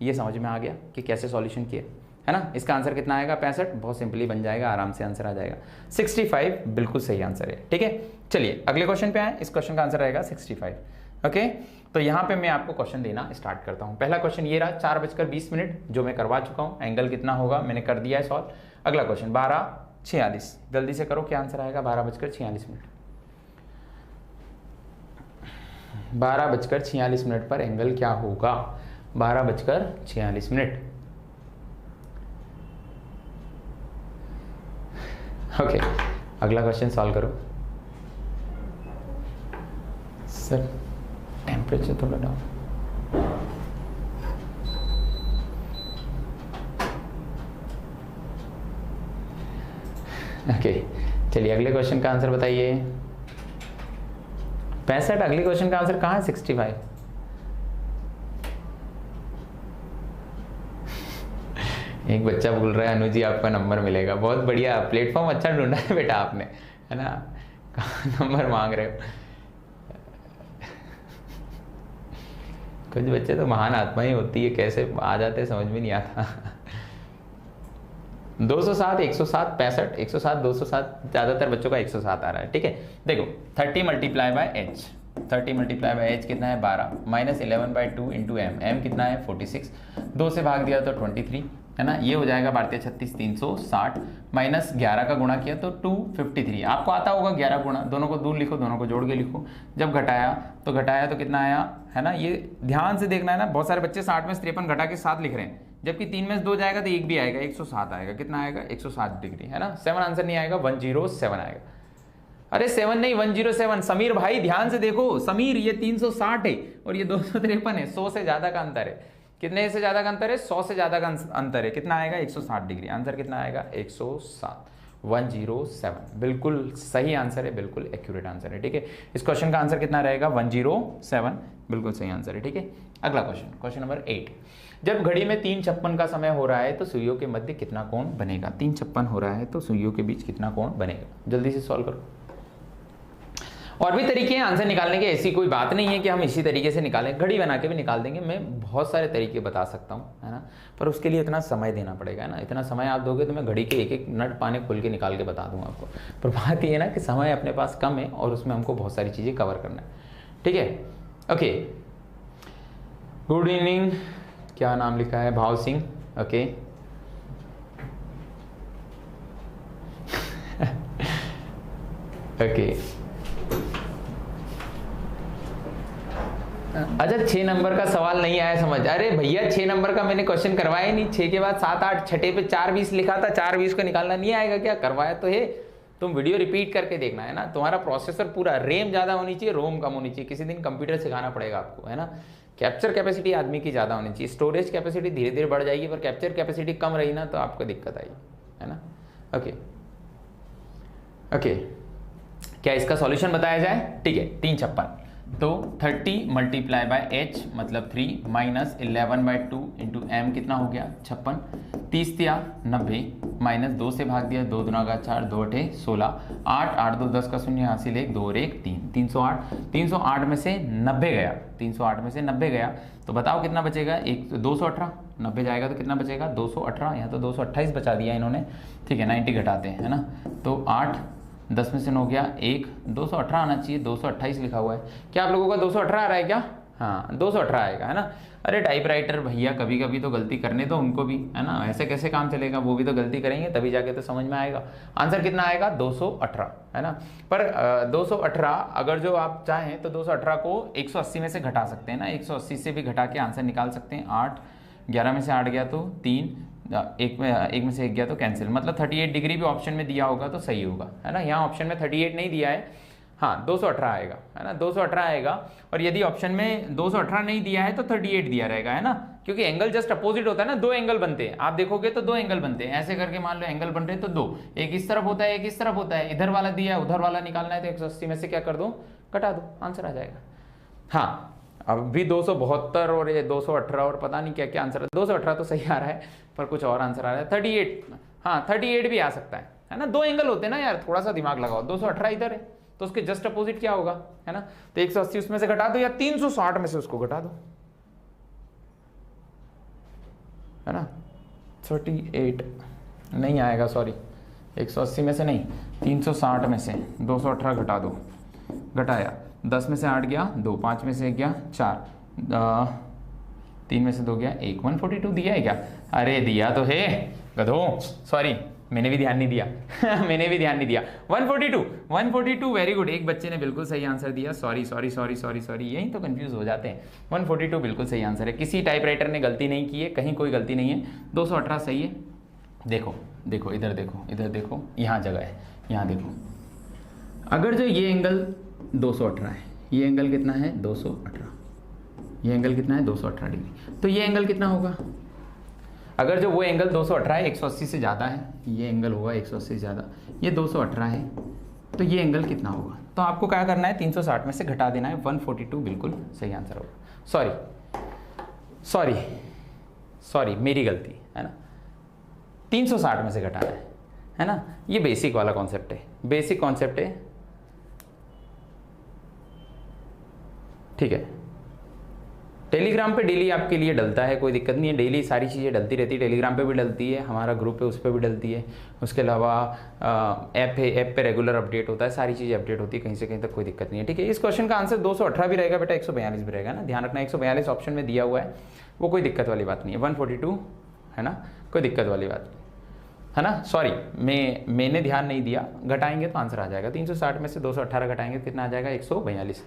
ये समझ में आ गया कि कैसे सॉल्यूशन किए, है ना? इसका आंसर कितना आएगा? 65। बहुत सिंपली बन जाएगा, आराम से आंसर आ जाएगा। 65 बिल्कुल सही आंसर है। ठीक है, चलिए अगले क्वेश्चन पे आए। इस क्वेश्चन का आंसर रहेगा 65। ओके, तो यहाँ पे मैं आपको क्वेश्चन देना स्टार्ट करता हूँ। पहला क्वेश्चन ये रहा, 4:20 जो मैं करवा चुका हूँ। एंगल कितना होगा मैंने कर दिया है सॉल्व। अगला क्वेश्चन 12:46, जल्दी से करो, क्या आंसर आएगा? 12:46। 12:46 पर एंगल क्या होगा? 12:46। ओके, अगला क्वेश्चन सॉल्व करो। सर टेम्परेचर थोड़ा डाउन। ओके चलिए अगले क्वेश्चन का आंसर बताइए। 65। अगले क्वेश्चन का आंसर कहाँ है? 65। एक बच्चा बोल रहा है अनु जी आपका नंबर मिलेगा। बहुत बढ़िया, प्लेटफॉर्म अच्छा ढूंढा है बेटा आपने, है ना? कहाँ नंबर मांग रहे हो? कुछ बच्चे तो महान आत्मा ही होती है, कैसे आ जाते हैं समझ में नहीं आता। 207, 107, 65, 107, 207, ज्यादातर बच्चों का 107 आ रहा है। ठीक है, देखो 30 multiply by H, 30 multiply by H कितना है? 12 माइनस 11/2 इंटू एम, एम कितना है? 46। 2 से भाग दिया तो 23, है ना? ये हो जाएगा भारतीय 36 360 माइनस 11 का गुणा किया तो 253। आपको आता होगा 11 गुणा, दोनों को दूर लिखो, दोनों को जोड़ के लिखो। जब घटाया तो कितना आया, है ना? ये ध्यान से देखना है ना, बहुत सारे बच्चे 60 में 53 घटा के 7 लिख रहे हैं, जबकि 3 में से 2 जाएगा तो 1 भी आएगा, 107 आएगा। कितना आएगा? 107 डिग्री, है ना? 7 आंसर नहीं आएगा, 107 आएगा। अरे 7 नहीं, 107। समीर भाई ध्यान से देखो, समीर ये 360 है और ये 253 है, 100 से ज्यादा का अंतर है। कितने से ज्यादा का अंतर है? 100 से ज्यादा का अंतर है। कितना आएगा? 160 डिग्री। आंसर कितना आएगा? 107, 107। बिल्कुल सही आंसर है, बिल्कुल एक्यूरेट आंसर है। ठीक है, इस क्वेश्चन का आंसर कितना रहेगा? 107, बिल्कुल सही आंसर है। ठीक है, अगला क्वेश्चन, क्वेश्चन नंबर 8। जब घड़ी में 3:56 का समय हो रहा है तो सुइयों के मध्य कितना कोण बनेगा? 3:56 हो रहा है तो सुइयों के बीच कितना कोण बनेगा? जल्दी से सॉल्व करो। और भी तरीके हैं आंसर निकालने के, ऐसी कोई बात नहीं है कि हम इसी तरीके से निकालें, घड़ी बना के भी निकाल देंगे। मैं बहुत सारे तरीके बता सकता हूँ, है ना? पर उसके लिए इतना समय देना पड़ेगा, है ना? इतना समय आप दोगे तो मैं घड़ी के एक एक नट पाने खोल के निकाल के बता दूंगा आपको। पर बात ये है ना कि समय अपने पास कम है और उसमें हमको बहुत सारी चीज़ें कवर करना है। ठीक है, ओके, गुड इवनिंग, क्या नाम लिखा है? भाव सिंह। ओके ओके, अच्छा 6 नंबर का सवाल नहीं आया समझ? अरे भैया 6 नंबर का मैंने क्वेश्चन करवाया नहीं। 6 के बाद 7 8, छठे पे 4:20 लिखा था, 4:20 को निकालना नहीं आएगा क्या? करवाया तो है। तुम वीडियो रिपीट करके देखना, है ना? तुम्हारा प्रोसेसर पूरा, रैम ज्यादा होनी चाहिए, रोम कम होनी चाहिए। किसी दिन कंप्यूटर सिखाना पड़ेगा आपको, है ना? कैप्चर कैपेसिटी आदमी की ज्यादा होनी चाहिए, स्टोरेज कैपेसिटी धीरे धीरे बढ़ जाएगी, पर कैप्चर कैपेसिटी कम रही ना तो आपको दिक्कत आई, है ना? ओके ओके, क्या इसका सॉल्यूशन बताया जाए? ठीक है, 3:56 तो 30 मल्टीप्लाई बाय एच मतलब 3 माइनस 11/2 इंटू एम कितना हो गया? 56। 30 दिया 90 माइनस 2 से भाग दिया, 2 दूना का 4, 2 8 16, 8 8 2 10 का शून्य, हासिल 1 2 और 1 3, 308। 308 में से 90 गया, 308 में से 90 गया तो बताओ कितना बचेगा? 218। 90 जाएगा तो कितना बचेगा? 218। यहाँ तो 228 बचा दिया इन्होंने। ठीक है, 90 घटाते हैं, है ना? तो 8 10 में से 9 गया 1, 218 आना चाहिए, 228 लिखा हुआ है। क्या आप लोगों का 218 आ रहा है क्या? हाँ 218 आएगा, है ना। अरे टाइपराइटर भैया कभी कभी तो गलती करने दो उनको भी, है ना, ऐसे कैसे काम चलेगा, वो भी तो गलती करेंगे तभी जाके तो समझ में आएगा। आंसर कितना आएगा 218, है ना। पर 218 अगर जो आप चाहें तो 218 को 180 में से घटा सकते हैं ना, 180 से भी घटा के आंसर निकाल सकते हैं। 8 11 में से 8 गया तो 3, एक में से 1 गया तो कैंसिल, मतलब 38 डिग्री भी ऑप्शन में दिया होगा तो सही होगा, है ना। यहाँ ऑप्शन में 38 नहीं दिया है, हाँ 218 आएगा, है ना, 218 आएगा। और यदि ऑप्शन में 218 नहीं दिया है तो 38 दिया रहेगा, है ना, क्योंकि एंगल जस्ट अपोजिट होता है ना, दो एंगल बनते हैं, आप देखोगे तो दो एंगल बनते हैं, ऐसे करके मान लो एंगल बन रहे हैं तो दो, एक इस तरफ होता है एक इस तरफ होता है, इधर वाला दिया है उधर वाला निकालना है तो 180 में से क्या कर दो, घटा दो, आंसर आ जाएगा। हाँ अब भी 272 और ये 218 और पता नहीं क्या क्या आंसर है, 218 तो सही आ रहा है पर कुछ और आंसर आ रहा है 38, हाँ 38 भी आ सकता है ना, दो एंगल होते हैं ना यार, थोड़ा सा दिमाग लगाओ, 218 इधर है तो उसके जस्ट अपोजिट क्या होगा, है ना, तो 180 उसमें से घटा दो या 360 में से उसको घटा दो, है ना। 38 नहीं आएगा, सॉरी 180 में से नहीं, 360 में से 218 घटा दो, घटाया 10 में से 8 गया 2, 5 में से 1 गया 4, 3 में से 2 गया 1, 142 दिया है क्या, अरे दिया तो है गधो, सॉरी मैंने भी ध्यान नहीं दिया मैंने भी ध्यान नहीं दिया, 142 वेरी गुड, एक बच्चे ने बिल्कुल सही आंसर दिया, sorry sorry sorry sorry sorry, यही तो कंफ्यूज हो जाते हैं। 142 बिल्कुल सही आंसर है, किसी टाइपराइटर ने गलती नहीं की है, कहीं कोई गलती नहीं है, 218 सही है। देखो देखो इधर देखो, इधर देखो, यहाँ जगह है, यहाँ देखो, अगर जो ये एंगल 218 है, ये एंगल कितना है 218, ये एंगल कितना है 218 डिग्री, तो ये एंगल कितना होगा, अगर जो वो एंगल 218 है 180 से ज़्यादा है, ये एंगल होगा 180 से ज़्यादा, ये 218 है, तो ये एंगल कितना होगा, तो आपको क्या करना है 360 में से घटा देना है, 142 बिल्कुल सही आंसर होगा। सॉरी सॉरी सॉरी मेरी गलती, है ना, 360 में से घटाना है ना, ये बेसिक वाला कॉन्सेप्ट है, बेसिक कॉन्सेप्ट है, ठीक है। टेलीग्राम पे डेली आपके लिए डलता है, कोई दिक्कत नहीं है, डेली सारी चीज़ें डलती रहती है, टेलीग्राम पे भी डलती है, हमारा ग्रुप है उस पर भी डलती है, उसके अलावा ऐप है, ऐप पे रेगुलर अपडेट होता है, सारी चीज़ें अपडेट होती है, कहीं से कहीं तक कोई दिक्कत नहीं है, ठीक है। इस क्वेश्चन का आंसर 218 भी रहेगा बेटा, 142 भी रहेगा ना, ध्यान रखना 142 ऑप्शन में दिया हुआ है, वो कोई दिक्कत वाली बात नहीं है, 142 है ना, कोई दिक्कत वाली बात नहीं है ना, सॉरी मैंने ध्यान नहीं दिया, घटाएंगे तो आंसर आ जाएगा, 360 में से 218 घटाएंगे कितना आ जाएगा 142।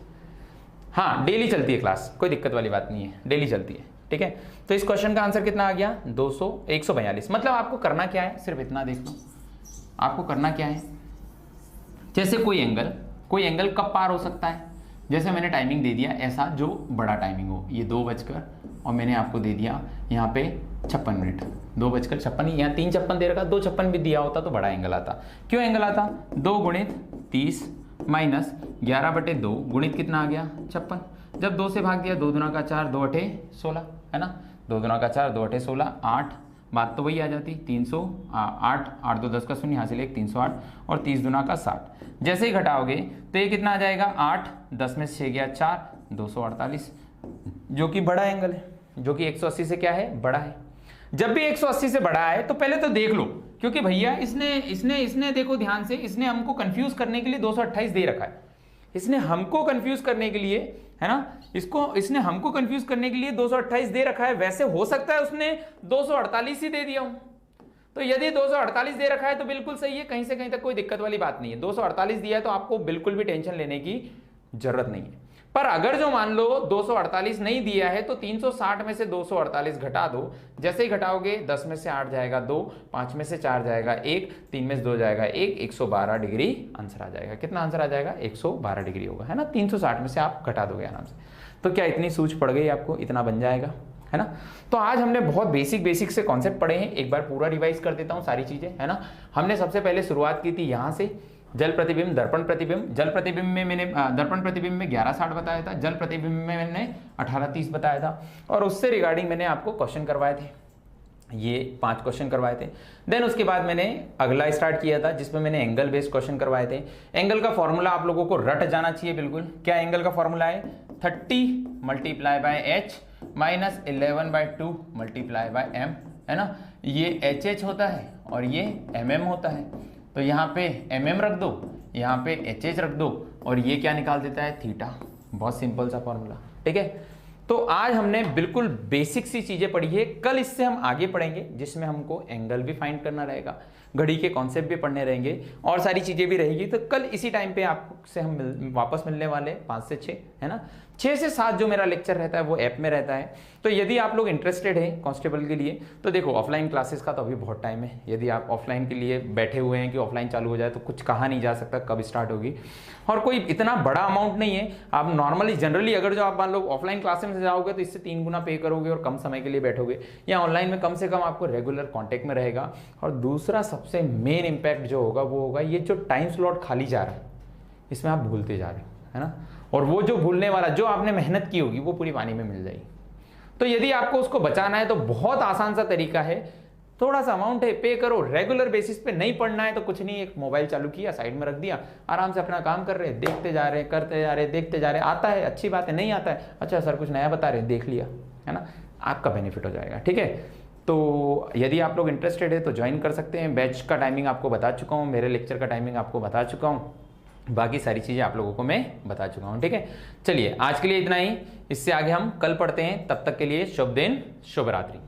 हाँ डेली चलती है क्लास, कोई दिक्कत वाली बात नहीं है, डेली चलती है, ठीक है। तो इस क्वेश्चन का आंसर कितना आ गया 142, मतलब आपको करना क्या है, सिर्फ इतना देख लो, आपको करना क्या है, जैसे कोई एंगल कब पार हो सकता है, जैसे मैंने टाइमिंग दे दिया ऐसा जो बड़ा टाइमिंग हो, ये 2 बजकर और मैंने आपको दे दिया यहाँ पे 56 मिनट, 2 बजकर 56, यहाँ 3:56 दे रखा, 2:56 भी दिया होता तो बड़ा एंगल आता, क्यों एंगल आता, 2 गुणित 30 माइनस 11/2 गुणित कितना आ गया 56, जब 2 से भाग दिया 2 दूना का 4, 2 8 16, है ना, 2 दूना का 4, 2 8 16, 8, बात तो वही आ जाती 308, 8 2 10 का 0, यहाँ से 1 308 और 30 दूना का 60, जैसे ही घटाओगे तो ये कितना आ जाएगा 8, 10 में से 6 गया 4, 248, जो कि बड़ा एंगल है, जो कि 180 से क्या है बड़ा है। जब भी 180 से बड़ा है तो पहले तो देख लो, क्योंकि भैया इसने देखो ध्यान से, इसने हमको कंफ्यूज करने के लिए 228 दे रखा है, इसने हमको कंफ्यूज करने के लिए, है ना, इसने हमको कंफ्यूज करने के लिए 228 दे रखा है, वैसे हो सकता है उसने 248 ही दे दिया हो, तो यदि 248 दे रखा है तो बिल्कुल सही है, कहीं से कहीं तक कोई दिक्कत वाली बात नहीं है, 248 दिया है तो आपको बिल्कुल भी टेंशन लेने की जरूरत नहीं है। पर अगर जो मान लो 248 नहीं दिया है तो 360 में से 248 घटा दो, जैसे ही घटाओगे 10 में से 8 जाएगा 2, 5 में से 4 जाएगा 1, 3 में से 2 जाएगा 1, 112 डिग्री आंसर आ जाएगा। कितना आंसर आ जाएगा 112 डिग्री होगा, है ना, 360 में से आप घटा दोगे आराम से। तो क्या इतनी सूझ पड़ गई आपको, इतना बन जाएगा, है ना। तो आज हमने बहुत बेसिक से कॉन्सेप्ट पढ़े हैं, एक बार पूरा रिवाइज कर देता हूँ सारी चीजें, है ना। हमने सबसे पहले शुरुआत की थी यहाँ से, जल प्रतिबिंब दर्पण प्रतिबिंब, जल प्रतिबिंब में मैंने दर्पण प्रतिबिंब में 1160 बताया था, जल प्रतिबिंब में मैंने 1830 बताया था, और उससे रिगार्डिंग मैंने आपको क्वेश्चन करवाए थे, ये 5 क्वेश्चन करवाए थे। देन उसके बाद मैंने अगला स्टार्ट किया था जिसमें मैंने एंगल बेस्ड क्वेश्चन करवाए थे। एंगल का फॉर्मूला आप लोगों को रट जाना चाहिए बिल्कुल। क्या एंगल का फॉर्मूला है 30 multiply by H minus 11/2 multiply by M, है ना। ये एच एच होता है और ये एम एम होता है, तो यहाँ पे एम एम रख दो, यहाँ पे एच एच रख दो, और ये क्या निकाल देता है थीटा। बहुत सिंपल सा फॉर्मूला, ठीक है। तो आज हमने बिल्कुल बेसिक सी चीजें पढ़ी है। कल इससे हम आगे पढ़ेंगे जिसमें हमको एंगल भी फाइंड करना रहेगा, घड़ी के कॉन्सेप्ट भी पढ़ने रहेंगे और सारी चीजें भी रहेगी। तो कल इसी टाइम पे आपसे हम वापस मिलने वाले 5 से 6, है ना। 6 से 7 जो मेरा लेक्चर रहता है वो ऐप में रहता है। तो यदि आप लोग इंटरेस्टेड हैं कांस्टेबल के लिए तो देखो, ऑफलाइन क्लासेस का तो अभी बहुत टाइम है। यदि आप ऑफलाइन के लिए बैठे हुए हैं कि ऑफलाइन चालू हो जाए तो कुछ कहा नहीं जा सकता कब स्टार्ट होगी, और कोई इतना बड़ा अमाउंट नहीं है। आप नॉर्मली जनरली अगर जो आप मान लो ऑफलाइन क्लासेस में जाओगे तो इससे 3 गुना पे करोगे और कम समय के लिए बैठोगे, या ऑनलाइन में कम से कम आपको रेगुलर कॉन्टेक्ट में रहेगा। और दूसरा सबसे मेन इंपैक्ट जो होगा वो होगा ये जो टाइम स्लॉट खाली जा रहा है इसमें आप भूलते जा रहे हो, है ना। और वो जो भूलने वाला जो आपने मेहनत की होगी वो पूरी पानी में मिल जाएगी। तो यदि आपको उसको बचाना है तो बहुत आसान सा तरीका है, थोड़ा सा अमाउंट है, पे करो, रेगुलर बेसिस पे। नहीं पढ़ना है तो कुछ नहीं, एक मोबाइल चालू किया, साइड में रख दिया, आराम से अपना काम कर रहे, देखते जा रहे, करते जा रहे, देखते जा रहे। आता है अच्छी बात है, नहीं आता है अच्छा सर कुछ नया बता रहे, देख लिया, है ना, आपका बेनिफिट हो जाएगा। ठीक है, तो यदि आप लोग इंटरेस्टेड है तो ज्वाइन कर सकते हैं। बैच का टाइमिंग आपको बता चुका हूँ, मेरे लेक्चर का टाइमिंग आपको बता चुका हूँ, बाकी सारी चीज़ें आप लोगों को मैं बता चुका हूँ। ठीक है, चलिए आज के लिए इतना ही, इससे आगे हम कल पढ़ते हैं। तब तक के लिए शुभ दिन, शुभ रात्रि।